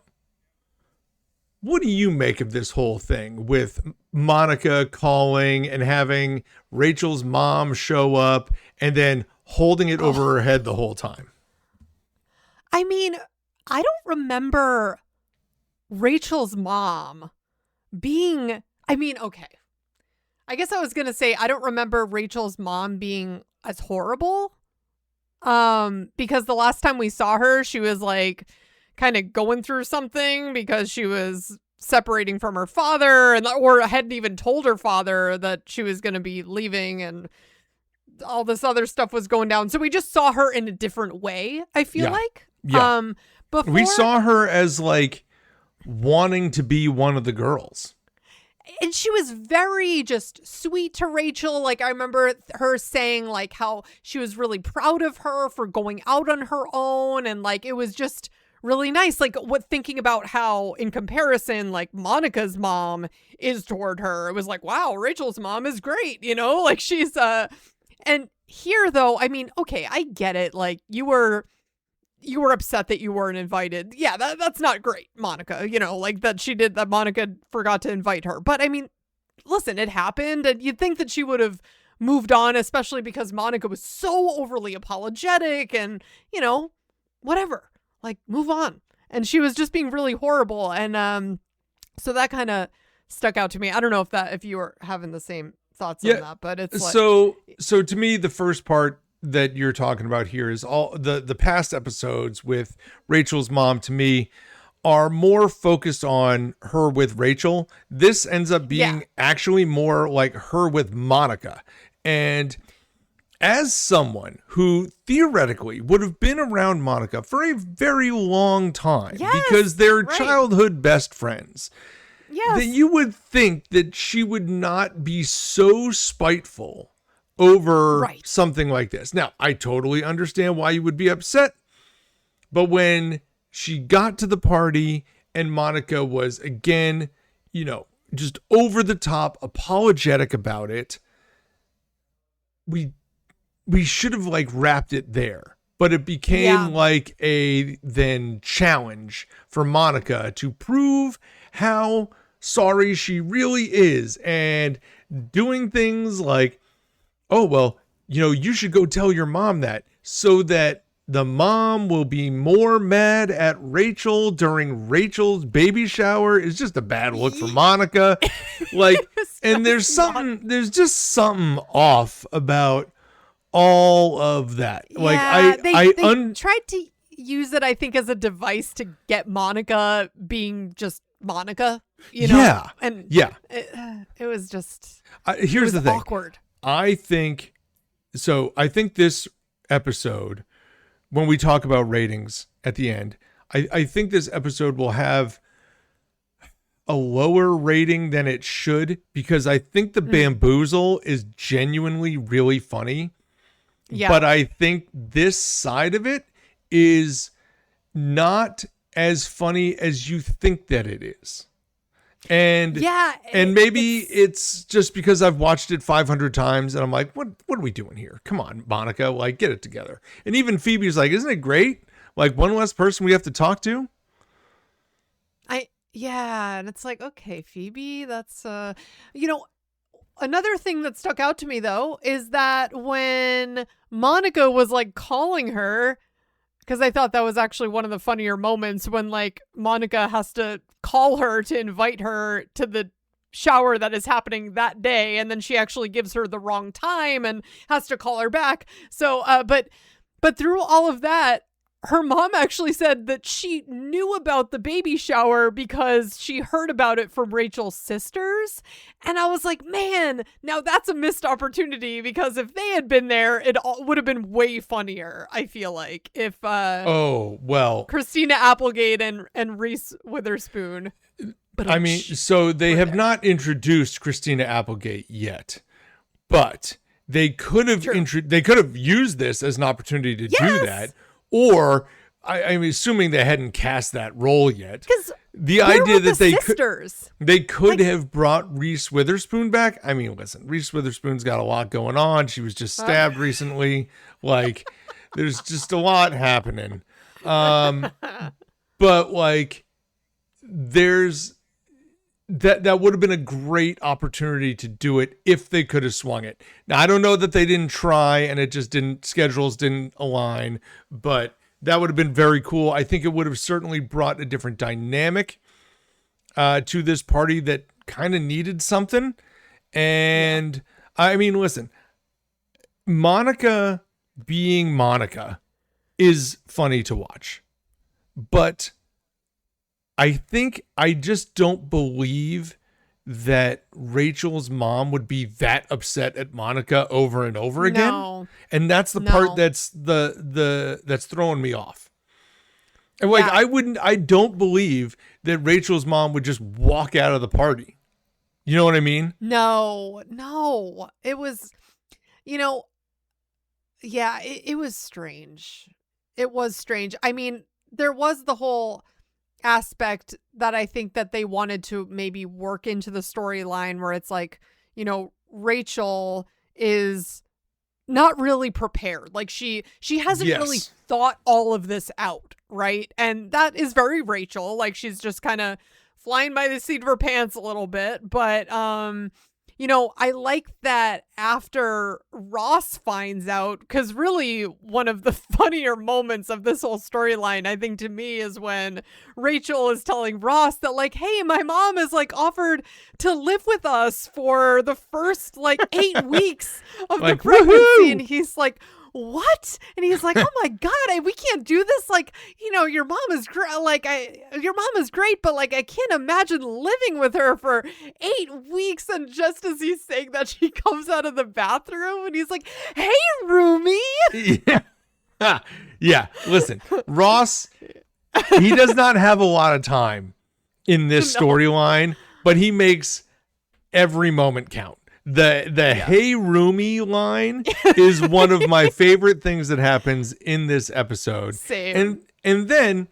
[SPEAKER 2] what do you make of this whole thing with Monica calling and having Rachel's mom show up and then holding it over her head the whole time?
[SPEAKER 1] I mean, I don't remember Rachel's mom being, okay. I guess I was going to say, I don't remember Rachel's mom being as horrible. Because the last time we saw her, she was like kind of going through something because she was separating from her father or hadn't even told her father that she was going to be leaving, and all this other stuff was going down. So we just saw her in a different way, I feel like. Yeah. Before,
[SPEAKER 2] we saw her as like wanting to be one of the girls.
[SPEAKER 1] And she was very just sweet to Rachel. Like, I remember her saying like how she was really proud of her for going out on her own. And like, it was just really nice. Like, thinking about how in comparison, like Monica's mom is toward her, it was like, wow, Rachel's mom is great. You know, like she's, and here though, I mean, okay, I get it. Like, you were you were upset that you weren't invited. Yeah, that's not great, Monica. Like that Monica forgot to invite her. But I mean, listen, it happened, and you'd think that she would have moved on, especially because Monica was so overly apologetic and, whatever. Like, move on. And she was just being really horrible. And so that kind of stuck out to me. I don't know if you were having the same thoughts on that, but it's like...
[SPEAKER 2] So to me, the first part that you're talking about here is all the past episodes with Rachel's mom, to me, are more focused on her with Rachel. This ends up being actually more like her with Monica. And as someone who theoretically would have been around Monica for a very long time, because they're childhood best friends, that you would think that she would not be so spiteful over something like this. Now, I totally understand why you would be upset, but when she got to the party and Monica was, again, just over the top apologetic about it, we should have wrapped it there. But it became like a then challenge for Monica to prove how sorry she really is, and doing things like, oh, well, you should go tell your mom that, so that the mom will be more mad at Rachel during Rachel's baby shower. Is just a bad look for Monica. And there's just something off about all of that.
[SPEAKER 1] They tried to use it, I think, as a device to get Monica being just Monica, And it was just,
[SPEAKER 2] here's the thing.
[SPEAKER 1] Awkward.
[SPEAKER 2] I think this episode, when we talk about ratings at the end, I think this episode will have a lower rating than it should, because I think the Bamboozle is genuinely really funny. Yeah. But I think this side of it is not as funny as you think that it is. And maybe it's just because I've watched it 500 times and I'm like, what are we doing here? Come on, Monica, get it together. And even Phoebe's like, isn't it great? One less person we have to talk to.
[SPEAKER 1] And it's like, okay, Phoebe, that's another thing that stuck out to me though is that when Monica was calling her, because I thought that was actually one of the funnier moments when Monica has to call her to invite her to the shower that is happening that day. And then she actually gives her the wrong time and has to call her back. So, but through all of that, her mom actually said that she knew about the baby shower because she heard about it from Rachel's sisters. And I was like, man, now that's a missed opportunity, because if they had been there, it would have been way funnier, I feel like, if Christina Applegate and Reese Witherspoon.
[SPEAKER 2] I mean, so they have not introduced Christina Applegate yet, but they could have used this as an opportunity to do that. Or I'm assuming they hadn't cast that role yet.
[SPEAKER 1] Because
[SPEAKER 2] the idea that they could have brought Reese Witherspoon back. I mean, listen, Reese Witherspoon's got a lot going on. She was just stabbed recently. There's just a lot happening. But there's that would have been a great opportunity to do it if they could have swung it. Now, I don't know that they didn't try and it just schedules didn't align, but that would have been very cool. I think it would have certainly brought a different dynamic to this party that kind of needed something. And I mean, listen, Monica being Monica is funny to watch, but I just don't believe that Rachel's mom would be that upset at Monica over and over again. No. And that's the part that's that's throwing me off. And I don't believe that Rachel's mom would just walk out of the party. You know what I mean?
[SPEAKER 1] No. It was, it was strange. It was strange. I mean, there was the whole aspect that I think that they wanted to maybe work into the storyline where it's Rachel is not really prepared. Like she hasn't really thought all of this out, right? And that is very Rachel. Like she's just kind of flying by the seat of her pants a little bit. But you know, I like that after Ross finds out, because really one of the funnier moments of this whole storyline, I think, to me, is when Rachel is telling Ross that, like, hey, my mom has, like, offered to live with us for the first, like, 8 weeks of the pregnancy. Woohoo! And he's like, what? And he's like, oh my God, we can't do this. Like, you know, your mom is your mom is great, but like, I can't imagine living with her for 8 weeks. And just as he's saying that, she comes out of the bathroom and he's like, hey, roomie.
[SPEAKER 2] Yeah. Yeah. Listen, Ross, he does not have a lot of time in this storyline, but he makes every moment count. The hey roomie line is one of my favorite things that happens in this episode.
[SPEAKER 1] Same.
[SPEAKER 2] And then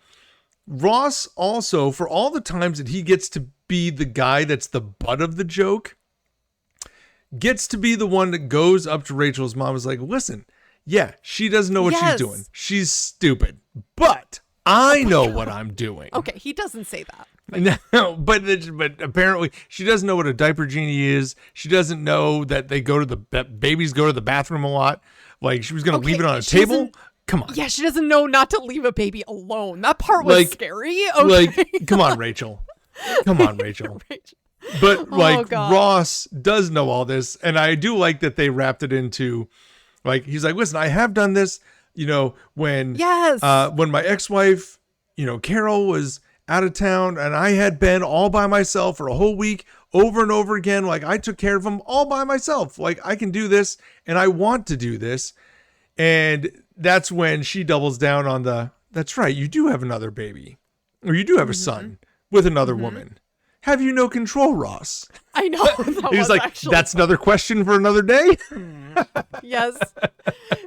[SPEAKER 2] Ross also, for all the times that he gets to be the guy that's the butt of the joke, gets to be the one that goes up to Rachel's mom, is like, listen, yeah, she doesn't know what she's doing. She's stupid, but I know what I'm doing.
[SPEAKER 1] Okay, he doesn't say that.
[SPEAKER 2] No, but apparently she doesn't know what a diaper genie is. She doesn't know that babies go to the bathroom a lot. Like she was going to leave it on a table. Come on.
[SPEAKER 1] Yeah, she doesn't know not to leave a baby alone. That part was scary. Okay.
[SPEAKER 2] Like, come on, Rachel. Come on, Rachel. But like Ross does know all this, and I do like that they wrapped it into, like, he's like, listen, I have done this. You know, when my ex-wife, you know, Carol was out of town and I had been all by myself for a whole week over and over again. Like I took care of them all by myself. Like I can do this and I want to do this. And that's when she doubles down on that's right. You do have another baby, or you do have a son with another woman. Have you no control, Ross?
[SPEAKER 1] I know.
[SPEAKER 2] He's like, that's another question for another day.
[SPEAKER 1] Yes.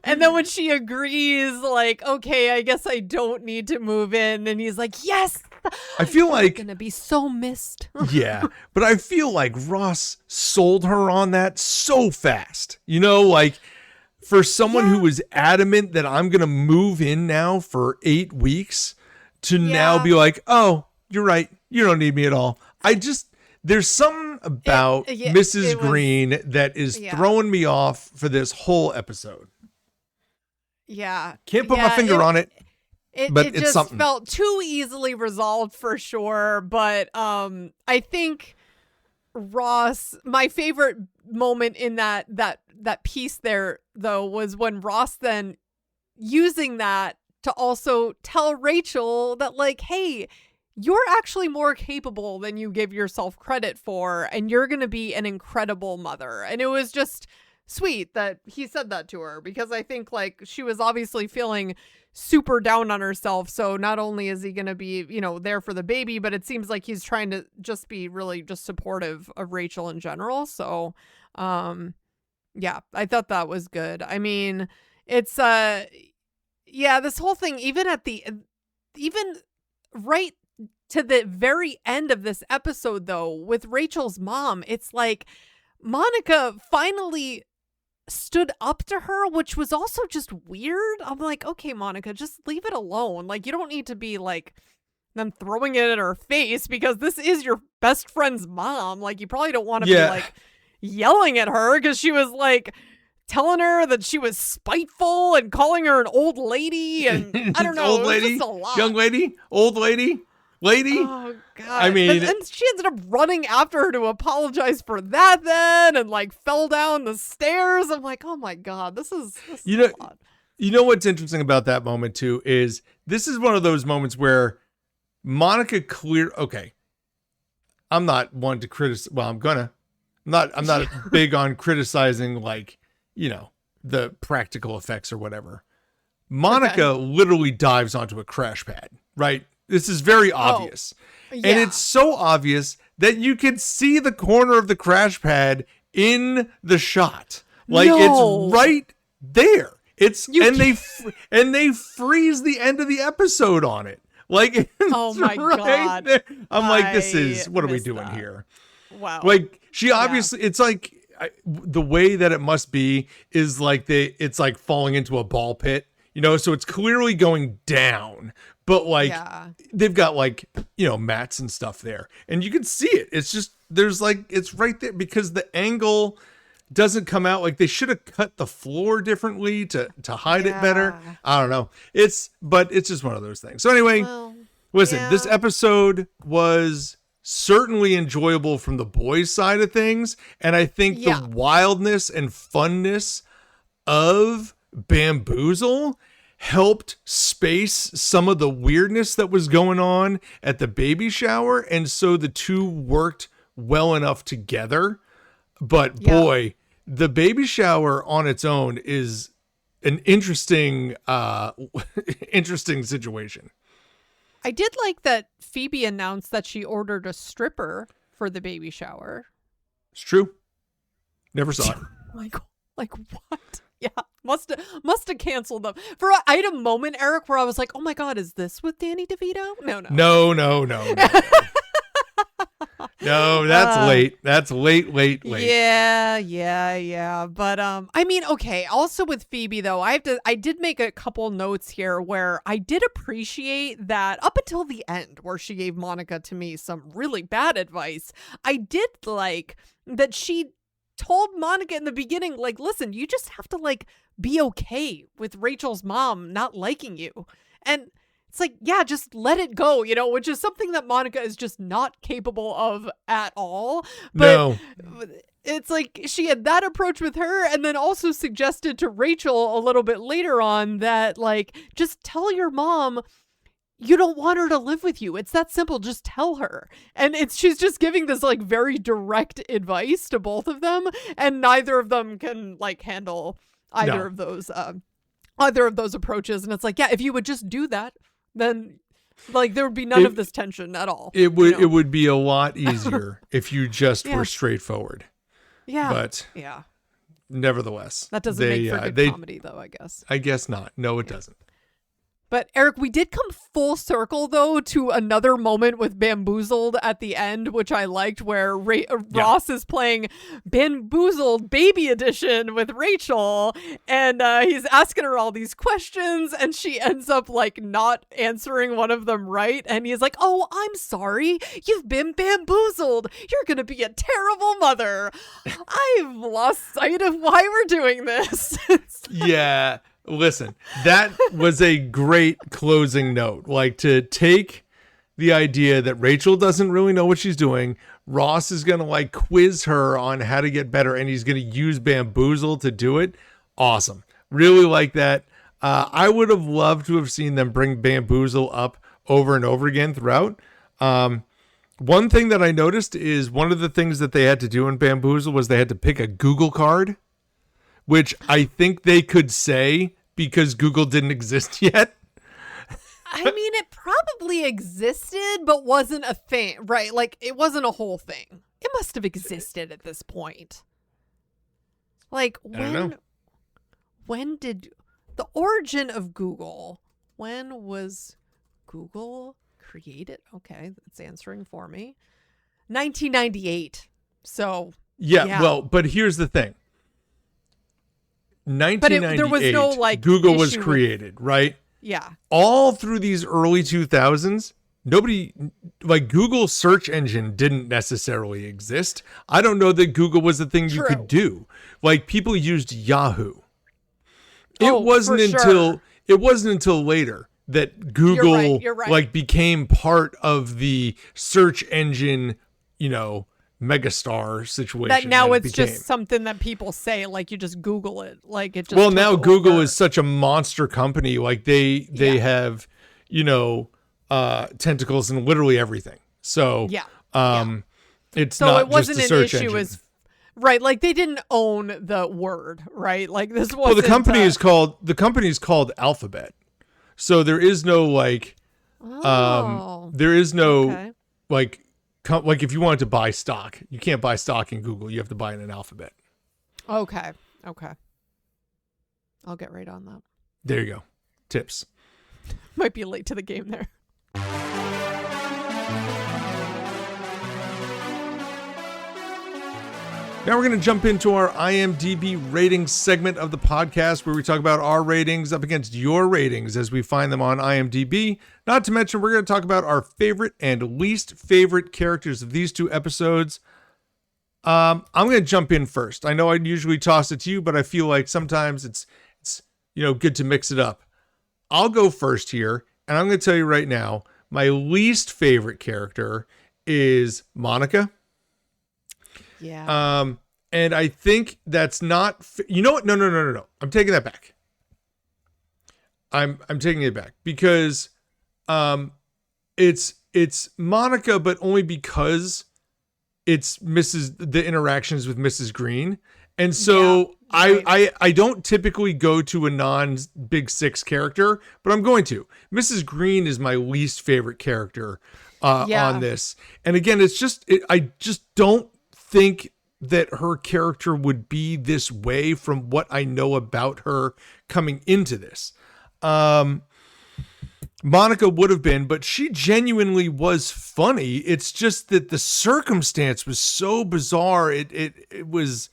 [SPEAKER 1] And then when she agrees, like, okay, I guess I don't need to move in. And he's like, yes.
[SPEAKER 2] I feel like
[SPEAKER 1] going to be so missed.
[SPEAKER 2] Yeah. But I feel like Ross sold her on that so fast. You know, like for someone who was adamant that I'm going to move in now for 8 weeks to now be like, oh, you're right. You don't need me at all. There's something about Mrs. Green that is throwing me off for this whole episode.
[SPEAKER 1] Yeah.
[SPEAKER 2] Can't put my finger on it. But
[SPEAKER 1] it
[SPEAKER 2] it's
[SPEAKER 1] just
[SPEAKER 2] something.
[SPEAKER 1] Felt too easily resolved for sure. But I think Ross, my favorite moment in that piece there, though, was when Ross then using that to also tell Rachel that, like, hey, you're actually more capable than you give yourself credit for, and you're going to be an incredible mother. And it was just sweet that he said that to her, because I think, like, she was obviously feeling super down on herself. So not only is he going to be, you know, there for the baby, but it seems like he's trying to just be really just supportive of Rachel in general. So, yeah, I thought that was good. I mean, it's, this whole thing, even right to the very end of this episode, though, with Rachel's mom, it's like Monica finally stood up to her, which was also just weird. I'm like, okay, Monica, just leave it alone. Like, you don't need to be like them throwing it in her face, because this is your best friend's mom. Like, you probably don't want to be like yelling at her, because she was like telling her that she was spiteful and calling her an old lady, and I don't know,
[SPEAKER 2] old lady, just a lot. Young lady, old lady. Oh God! I mean,
[SPEAKER 1] and she ended up running after her to apologize for that, then, and like fell down the stairs. I'm like, oh my God, this is a lot.
[SPEAKER 2] You know what's interesting about that moment too is this is one of those moments where Monica okay, I'm not one to criticize. Well, I'm not big on criticizing, like, you know, the practical effects or whatever. Monica literally dives onto a crash pad, right? This is very obvious. And it's so obvious that you can see the corner of the crash pad in the shot. Like, it's right there. And they freeze the end of the episode on it. Like,
[SPEAKER 1] oh my God.
[SPEAKER 2] I'm like, what are we doing here?
[SPEAKER 1] Wow.
[SPEAKER 2] Like, she obviously, it's like, the way that it must be is like it's like falling into a ball pit, so it's clearly going down, but like they've got like, mats and stuff there and you can see it. It's just, there's like, it's right there because the angle doesn't come out. Like they should have cut the floor differently to hide it better. I don't know. But it's just one of those things. So anyway, listen, this episode was certainly enjoyable from the boys' side of things. And I think the wildness and funness of Bamboozle helped space some of the weirdness that was going on at the baby shower. And so the two worked well enough together. But boy, the baby shower on its own is an interesting situation.
[SPEAKER 1] I did like that Phoebe announced that she ordered a stripper for the baby shower.
[SPEAKER 2] It's true. Never saw it.
[SPEAKER 1] like what? Yeah, must have canceled them. I had a moment, Eric, where I was like, "Oh my God, is this with Danny DeVito?" No.
[SPEAKER 2] No, that's late. That's late.
[SPEAKER 1] Yeah. But I mean, okay. Also with Phoebe though, I did make a couple notes here where I did appreciate that up until the end where she gave Monica to me some really bad advice. I did like that she told Monica in the beginning, like, listen, you just have to like be okay with Rachel's mom not liking you. And it's like, yeah, just let it go, which is something that Monica is just not capable of at all. But it's like she had that approach with her and then also suggested to Rachel a little bit later on that, like, just tell your mom you don't want her to live with you. It's that simple. Just tell her. And she's just giving this like very direct advice to both of them. And neither of them can like handle either of those approaches. And it's like, yeah, if you would just do that, then like there would be none of this tension at all.
[SPEAKER 2] It would be a lot easier if you just were straightforward.
[SPEAKER 1] Yeah.
[SPEAKER 2] But nevertheless,
[SPEAKER 1] that doesn't make for good comedy though, I guess.
[SPEAKER 2] I guess not. No, it doesn't.
[SPEAKER 1] But Eric, we did come full circle though to another moment with Bamboozled at the end, which I liked, where Ross is playing Bamboozled Baby Edition with Rachel, and he's asking her all these questions, and she ends up like not answering one of them right, and he's like, "Oh, I'm sorry, you've been bamboozled. You're gonna be a terrible mother. I've lost sight of why we're doing this."
[SPEAKER 2] Yeah. Listen, that was a great closing note. Like to take the idea that Rachel doesn't really know what she's doing. Ross is going to like quiz her on how to get better and he's going to use Bamboozle to do it. Awesome. Really like that. I would have loved to have seen them bring Bamboozle up over and over again throughout. One thing that I noticed is one of the things that they had to do in Bamboozle was they had to pick a Google card, which I think they could say because Google didn't exist yet.
[SPEAKER 1] I mean, it probably existed, but wasn't a thing, right? Like, it wasn't a whole thing. It must have existed at this point. Like, when did the origin of Google, when was Google created? Okay, that's answering for me. 1998. So,
[SPEAKER 2] yeah. Well, but here's the thing. 1998,
[SPEAKER 1] there was no like
[SPEAKER 2] Google was created, right?
[SPEAKER 1] Yeah.
[SPEAKER 2] All through these early 2000s, nobody like Google search engine didn't necessarily exist. I don't know that Google was the thing you could do. Like people used Yahoo. It wasn't until later that Google like became part of the search engine, megastar situation.
[SPEAKER 1] That now it's just something that people say, like you just Google it, like it just.
[SPEAKER 2] Well, now Google is such a monster company, like they have, tentacles in literally everything. So it's not it wasn't just a search engine.
[SPEAKER 1] Right, like they didn't own the word, right? Like this was.
[SPEAKER 2] Well, the company is called Alphabet, so there is no like, there is no like if you wanted to buy stock, you can't buy stock in Google. You have to buy it in Alphabet.
[SPEAKER 1] Okay. I'll get right on that.
[SPEAKER 2] There you go. Tips.
[SPEAKER 1] Might be late to the game there.
[SPEAKER 2] Now we're going to jump into our IMDb ratings segment of the podcast where we talk about our ratings up against your ratings as we find them on IMDb. Not to mention, we're going to talk about our favorite and least favorite characters of these two episodes. I'm going to jump in first. I know I usually toss it to you, but I feel like sometimes it's good to mix it up. I'll go first here, and I'm going to tell you right now, my least favorite character is Monica.
[SPEAKER 1] Yeah.
[SPEAKER 2] And I think that's not, you know what? No. I'm taking that back. I'm taking it back because, it's Monica, but only because it's the interactions with Mrs. Green. And so
[SPEAKER 1] right.
[SPEAKER 2] I don't typically go to a non-Big Six character, but I'm going to. Mrs. Green is my least favorite character on this. And again, I just don't think that her character would be this way from what I know about her coming into this. Monica would have been, but she genuinely was funny. It's just that the circumstance was so bizarre. It was,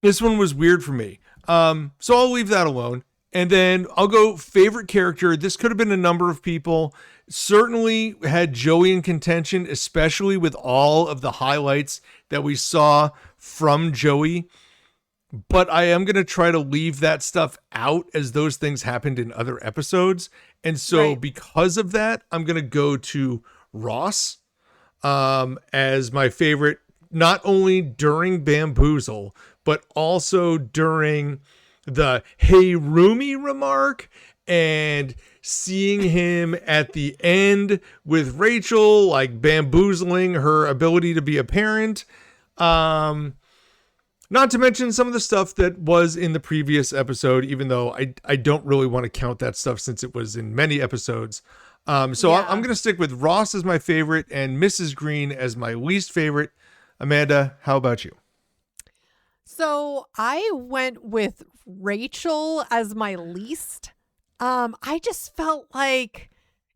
[SPEAKER 2] this one was weird for me. So I'll leave that alone. And then I'll go favorite character. This could have been a number of people. Certainly had Joey in contention, especially with all of the highlights that we saw from Joey. But I am going to try to leave that stuff out as those things happened in other episodes. And so because of that, I'm going to go to Ross as my favorite, not only during Bamboozle, but also during the "Hey Roomie" remark and seeing him at the end with Rachel, like bamboozling her ability to be a parent. Not to mention some of the stuff that was in the previous episode, even though I don't really want to count that stuff since it was in many episodes. I'm going to stick with Ross as my favorite and Mrs. Green as my least favorite. Amanda, how about you?
[SPEAKER 1] So I went with Rachel as my least. I just felt like,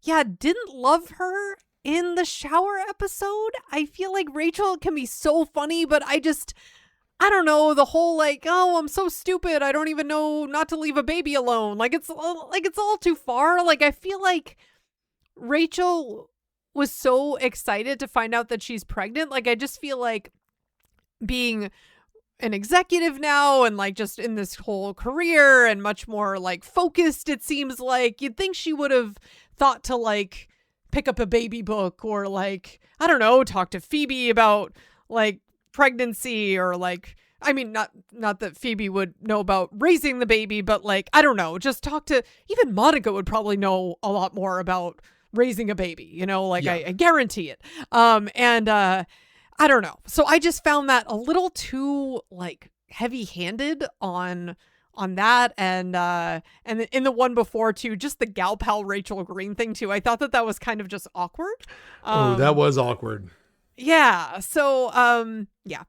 [SPEAKER 1] didn't love her in the shower episode. I feel like Rachel can be so funny, but I don't know, the whole I'm so stupid, I don't even know not to leave a baby alone. It's all too far. I feel like Rachel was so excited to find out that she's pregnant. I just feel like being an executive now and just in this whole career and much more focused, it seems like you'd think she would have thought to pick up a baby book or I don't know, talk to Phoebe about pregnancy or I mean, not that Phoebe would know about raising the baby, but I don't know, just talk to, even Monica would probably know a lot more about raising a baby, I guarantee it. I don't know. So I just found that a little too heavy-handed on that, and in the one before too, just the gal pal Rachel Green thing too. I thought that was kind of just awkward.
[SPEAKER 2] That was awkward.
[SPEAKER 1] Yeah. So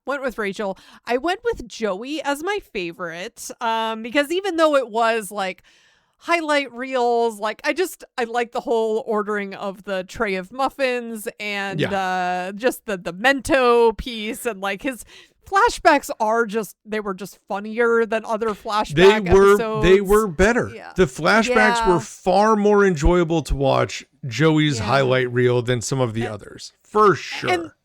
[SPEAKER 1] went with Rachel. I went with Joey as my favorite because even though it was highlight reels, I like the whole ordering of the tray of muffins and just the Mento piece, and his flashbacks they were just funnier than other flashback episodes.
[SPEAKER 2] They were better.
[SPEAKER 1] Yeah.
[SPEAKER 2] The flashbacks were far more enjoyable to watch Joey's highlight reel than some of the others, for sure.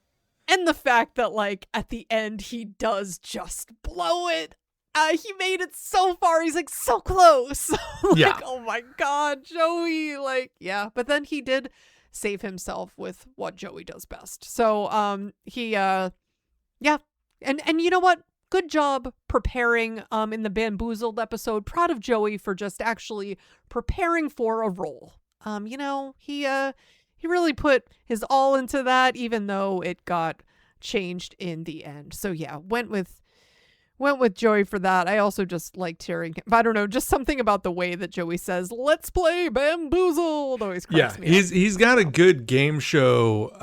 [SPEAKER 1] And the fact that at the end he does just blow it. He made it so far. He's so close. Oh my God, Joey. But then he did save himself with what Joey does best. So, And you know what? Good job preparing in the Bamboozled episode. Proud of Joey for just actually preparing for a role. He really put his all into that, even though it got changed in the end. So went with Joey for that. I also just liked hearing him. I don't know, just something about the way that Joey says, "Let's play Bamboozled" always cracks me up.
[SPEAKER 2] He's got a good game show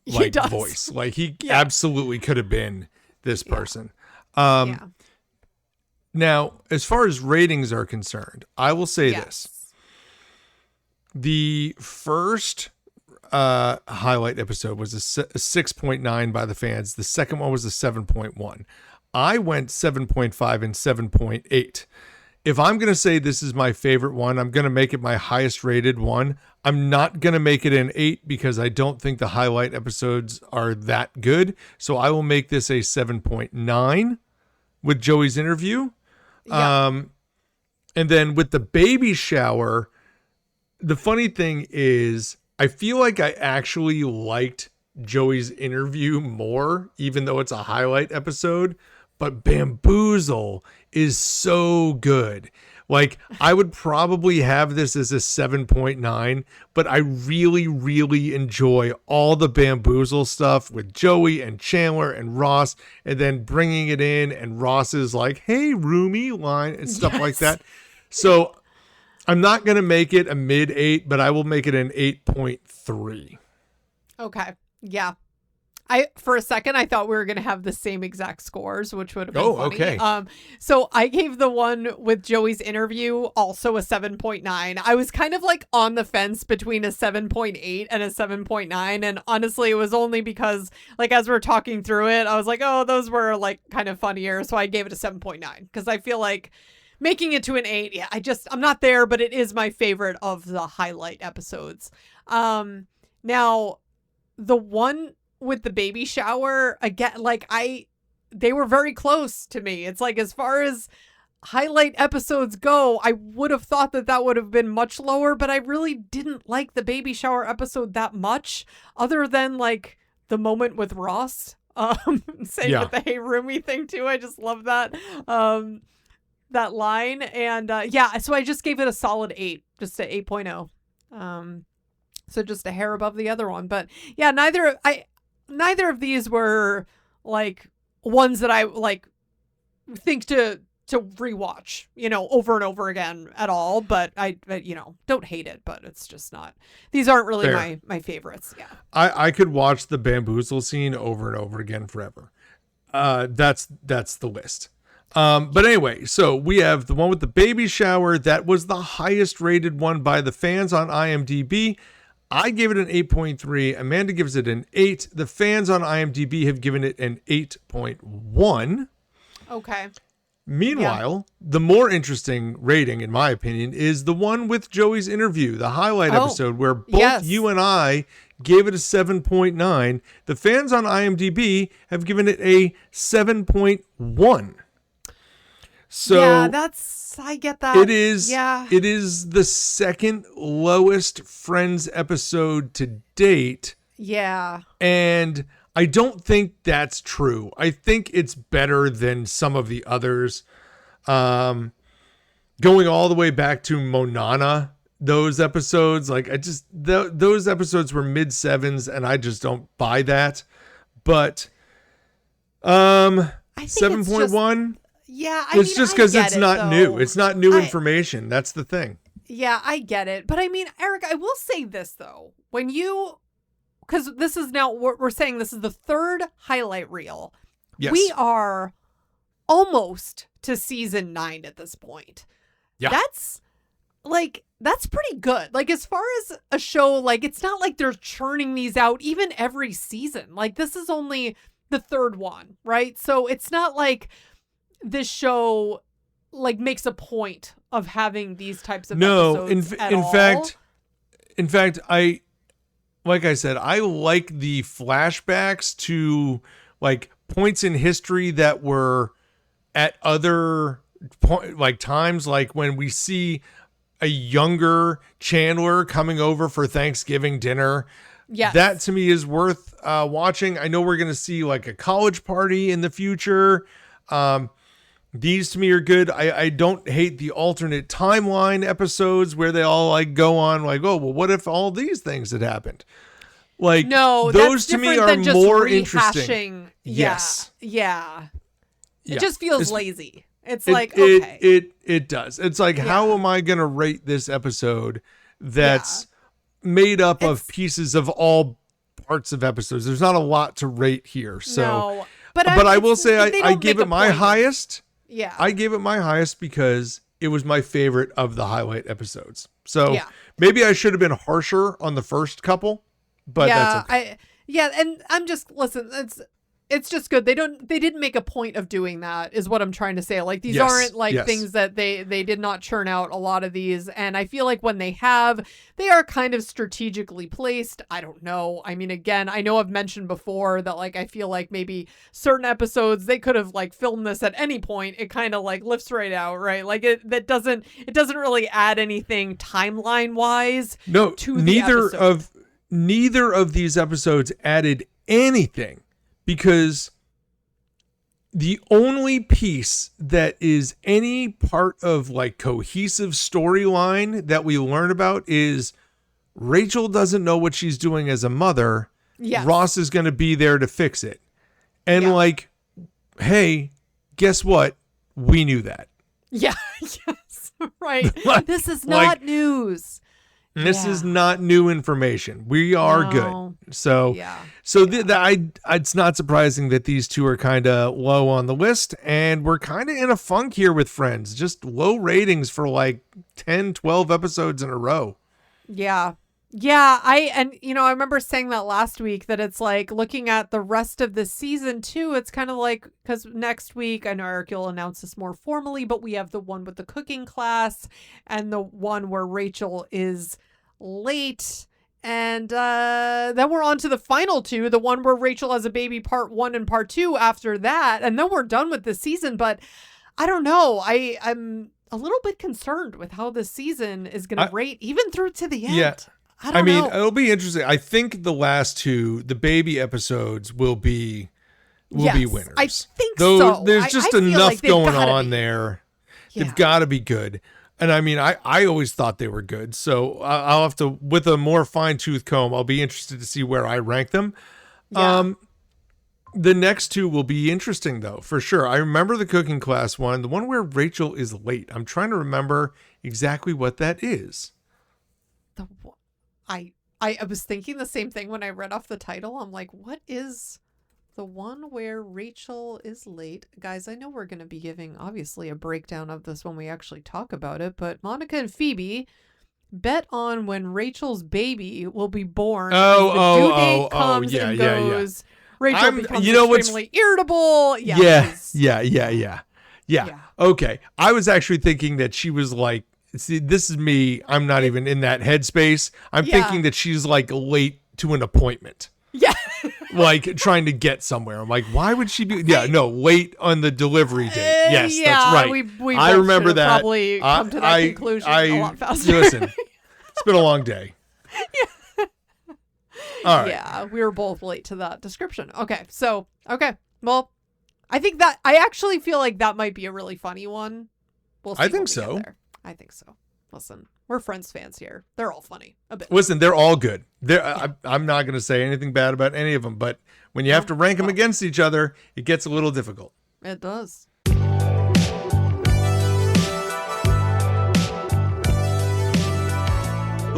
[SPEAKER 2] voice. He absolutely could have been this person. Now, as far as ratings are concerned, I will say this. The first highlight episode was a 6.9 by the fans. The second one was a 7.1. I went 7.5 and 7.8. If I'm going to say this is my favorite one, I'm going to make it my highest rated one. I'm not going to make it an 8 because I don't think the highlight episodes are that good. So I will make this a 7.9 with Joey's interview.
[SPEAKER 1] Yeah.
[SPEAKER 2] And then with the baby shower, the funny thing is I feel like I actually liked Joey's interview more, even though it's a highlight episode. But Bamboozle is so good. Like, I would probably have this as a 7.9, but I really, really enjoy all the Bamboozle stuff with Joey and Chandler and Ross, and then bringing it in and Ross's like, hey, roomie line and stuff like that. So I'm not going to make it a mid 8, but I will make it an 8.3.
[SPEAKER 1] Okay. Yeah. For a second, I thought we were going to have the same exact scores, which would have been funny.
[SPEAKER 2] Okay.
[SPEAKER 1] So I gave the one with Joey's interview also a 7.9. I was kind of like on the fence between a 7.8 and a 7.9. And honestly, it was only because like as we're talking through it, I was like, oh, those were like kind of funnier. So I gave it a 7.9 because I feel like making it to an 8. Yeah, I'm not there, but it is my favorite of the highlight episodes. Now, the one with the baby shower, again, like they were very close to me. It's like, as far as highlight episodes go, I would have thought that would have been much lower, but I really didn't like the baby shower episode that much, other than like the moment with Ross, saying with the hey roomie thing too. I just love that, that line. And, so I just gave it a solid 8, just a 8.0. So just a hair above the other one, but yeah, neither of these were like ones that I like think to rewatch, over and over again at all. But I don't hate it, but it's just not, these aren't really my favorites. Yeah.
[SPEAKER 2] I could watch the Bamboozle scene over and over again forever. That's the list. But anyway, so we have the one with the baby shower. That was the highest rated one by the fans on IMDb. I gave it an 8.3. Amanda gives it an 8. The fans on IMDb have given it an 8.1.
[SPEAKER 1] Okay.
[SPEAKER 2] Meanwhile, the more interesting rating, in my opinion, is the one with Joey's interview, the highlight episode, where both you and I gave it a 7.9. The fans on IMDb have given it a 7.1. So
[SPEAKER 1] yeah, I get that.
[SPEAKER 2] It is the second lowest Friends episode to date.
[SPEAKER 1] Yeah.
[SPEAKER 2] And I don't think that's true. I think it's better than some of the others. Going all the way back to Monana, those episodes, like those episodes were mid 7s, and I just don't buy that. But 7.1.
[SPEAKER 1] Yeah,
[SPEAKER 2] it's just because it's not new. It's not new information. That's the thing.
[SPEAKER 1] Yeah, I get it. But I mean, Eric, I will say this, though. Because this is now, we're saying this is the third highlight reel.
[SPEAKER 2] Yes.
[SPEAKER 1] We are almost to season 9 at this point.
[SPEAKER 2] Yeah.
[SPEAKER 1] That's pretty good. Like, as far as a show, like, it's not like they're churning these out even every season. Like, this is only the third one, right? So it's not like this show like makes a point of having these types of episodes
[SPEAKER 2] in fact, like I said, I like the flashbacks to like points in history that were at other times, like when we see a younger Chandler coming over for Thanksgiving dinner.
[SPEAKER 1] Yes.
[SPEAKER 2] That to me is worth watching. I know we're going to see like a college party in the future. These to me are good. I don't hate the alternate timeline episodes where they all like go on like, oh, well, what if all these things had happened? Like,
[SPEAKER 1] no,
[SPEAKER 2] those to me are more interesting.
[SPEAKER 1] Yes. Yeah. It just feels lazy. It's
[SPEAKER 2] it does. It's like, how am I going to rate this episode that's made up of pieces of all parts of episodes? There's not a lot to rate here. So,
[SPEAKER 1] no,
[SPEAKER 2] but I will say I gave it my highest.
[SPEAKER 1] Yeah.
[SPEAKER 2] I gave it my highest because it was my favorite of the highlight episodes. So maybe I should have been harsher on the first couple, but that's okay.
[SPEAKER 1] And I'm just, listen, it's just good. They didn't make a point of doing that, is what I'm trying to say. Like, these aren't like things that they did not churn out a lot of these. And I feel like when they are kind of strategically placed. I don't know. I mean, again, I know I've mentioned before that, like, I feel like maybe certain episodes, they could have like filmed this at any point. It kind of like lifts right out, right? Like it doesn't really add anything timeline wise.
[SPEAKER 2] No,
[SPEAKER 1] to the episode.
[SPEAKER 2] Neither of these episodes added anything. Because the only piece that is any part of like cohesive storyline that we learn about is Rachel doesn't know what she's doing as a mother. Yes. Ross is going to be there to fix it. And like, hey, guess what? We knew that.
[SPEAKER 1] Yeah. Yes. Right. This is not news.
[SPEAKER 2] This is not new information. We are good. So, it's not surprising that these two are kind of low on the list, and we're kind of in a funk here with Friends. Just low ratings for like 10, 12 episodes in a row. Yeah.
[SPEAKER 1] Yeah. I remember saying that last week, that it's like looking at the rest of the season too. It's kind of like, because next week, I know Eric will announce this more formally, but we have the one with the cooking class and the one where Rachel is late. And then we're on to the final two, the one where Rachel has a baby, part 1 and part 2 after that. And then we're done with the season. But I don't know. I'm a little bit concerned with how this season is going to rate even through to the end.
[SPEAKER 2] Yeah.
[SPEAKER 1] I mean,
[SPEAKER 2] it'll be interesting. I think the last two, the baby episodes, will be winners.
[SPEAKER 1] I think so.
[SPEAKER 2] There's just enough going on there. Yeah. They've got to be good. And I mean, I always thought they were good. So I'll have to, with a more fine-tooth comb, I'll be interested to see where I rank them. Yeah. The next two will be interesting, though, for sure. I remember the cooking class one, the one where Rachel is late. I'm trying to remember exactly what that is.
[SPEAKER 1] I was thinking the same thing when I read off the title. I'm like, what is the one where Rachel is late? Guys, I know we're going to be giving, obviously, a breakdown of this when we actually talk about it, but Monica and Phoebe bet on when Rachel's baby will be born. The due date comes and goes. Rachel becomes extremely irritable.
[SPEAKER 2] Yeah. Okay. I was actually thinking that she was like, see, this is me. I'm not even in that headspace. I'm thinking that she's like late to an appointment.
[SPEAKER 1] Yeah.
[SPEAKER 2] Like trying to get somewhere. I'm like, why would she be? Yeah, no, late on the delivery date. Yes, that's right.
[SPEAKER 1] We
[SPEAKER 2] I remember that.
[SPEAKER 1] Probably come to that conclusion a lot faster.
[SPEAKER 2] Listen, it's been a long day.
[SPEAKER 1] Yeah.
[SPEAKER 2] All right.
[SPEAKER 1] Yeah, we were both late to that description. Okay, well, I think that, I actually feel like that might be a really funny one. We'll see. I think so. I think so. Listen, we're Friends fans here. They're all funny a bit.
[SPEAKER 2] Listen, they're all good. I'm not going to say anything bad about any of them, but when you have to rank them against each other, it gets a little difficult.
[SPEAKER 1] It does.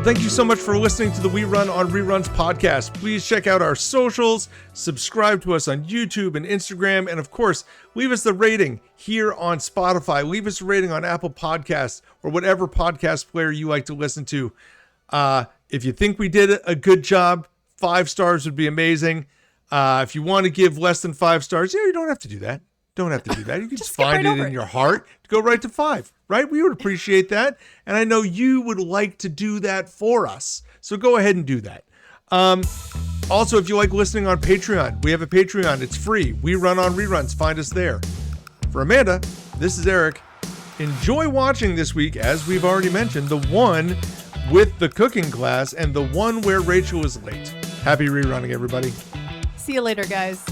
[SPEAKER 2] Thank you so much for listening to the We Run on Reruns podcast. Please check out our socials, subscribe to us on YouTube and Instagram, and of course, leave us a rating here on Spotify. Leave us a rating on Apple Podcasts or whatever podcast player you like to listen to. If you think we did a good job, 5 stars would be amazing. If you want to give less than 5 stars, you don't have to do that. You can just find it in your heart to go right to 5, right? We would appreciate that. And I know you would like to do that for us. So go ahead and do that. Also, if you like listening on Patreon, we have a Patreon. It's free. We Run on Reruns. Find us there. For Amanda, this is Eric. Enjoy watching this week, as we've already mentioned, the one with the cooking class and the one where Rachel is late. Happy rerunning, everybody.
[SPEAKER 1] See you later, guys.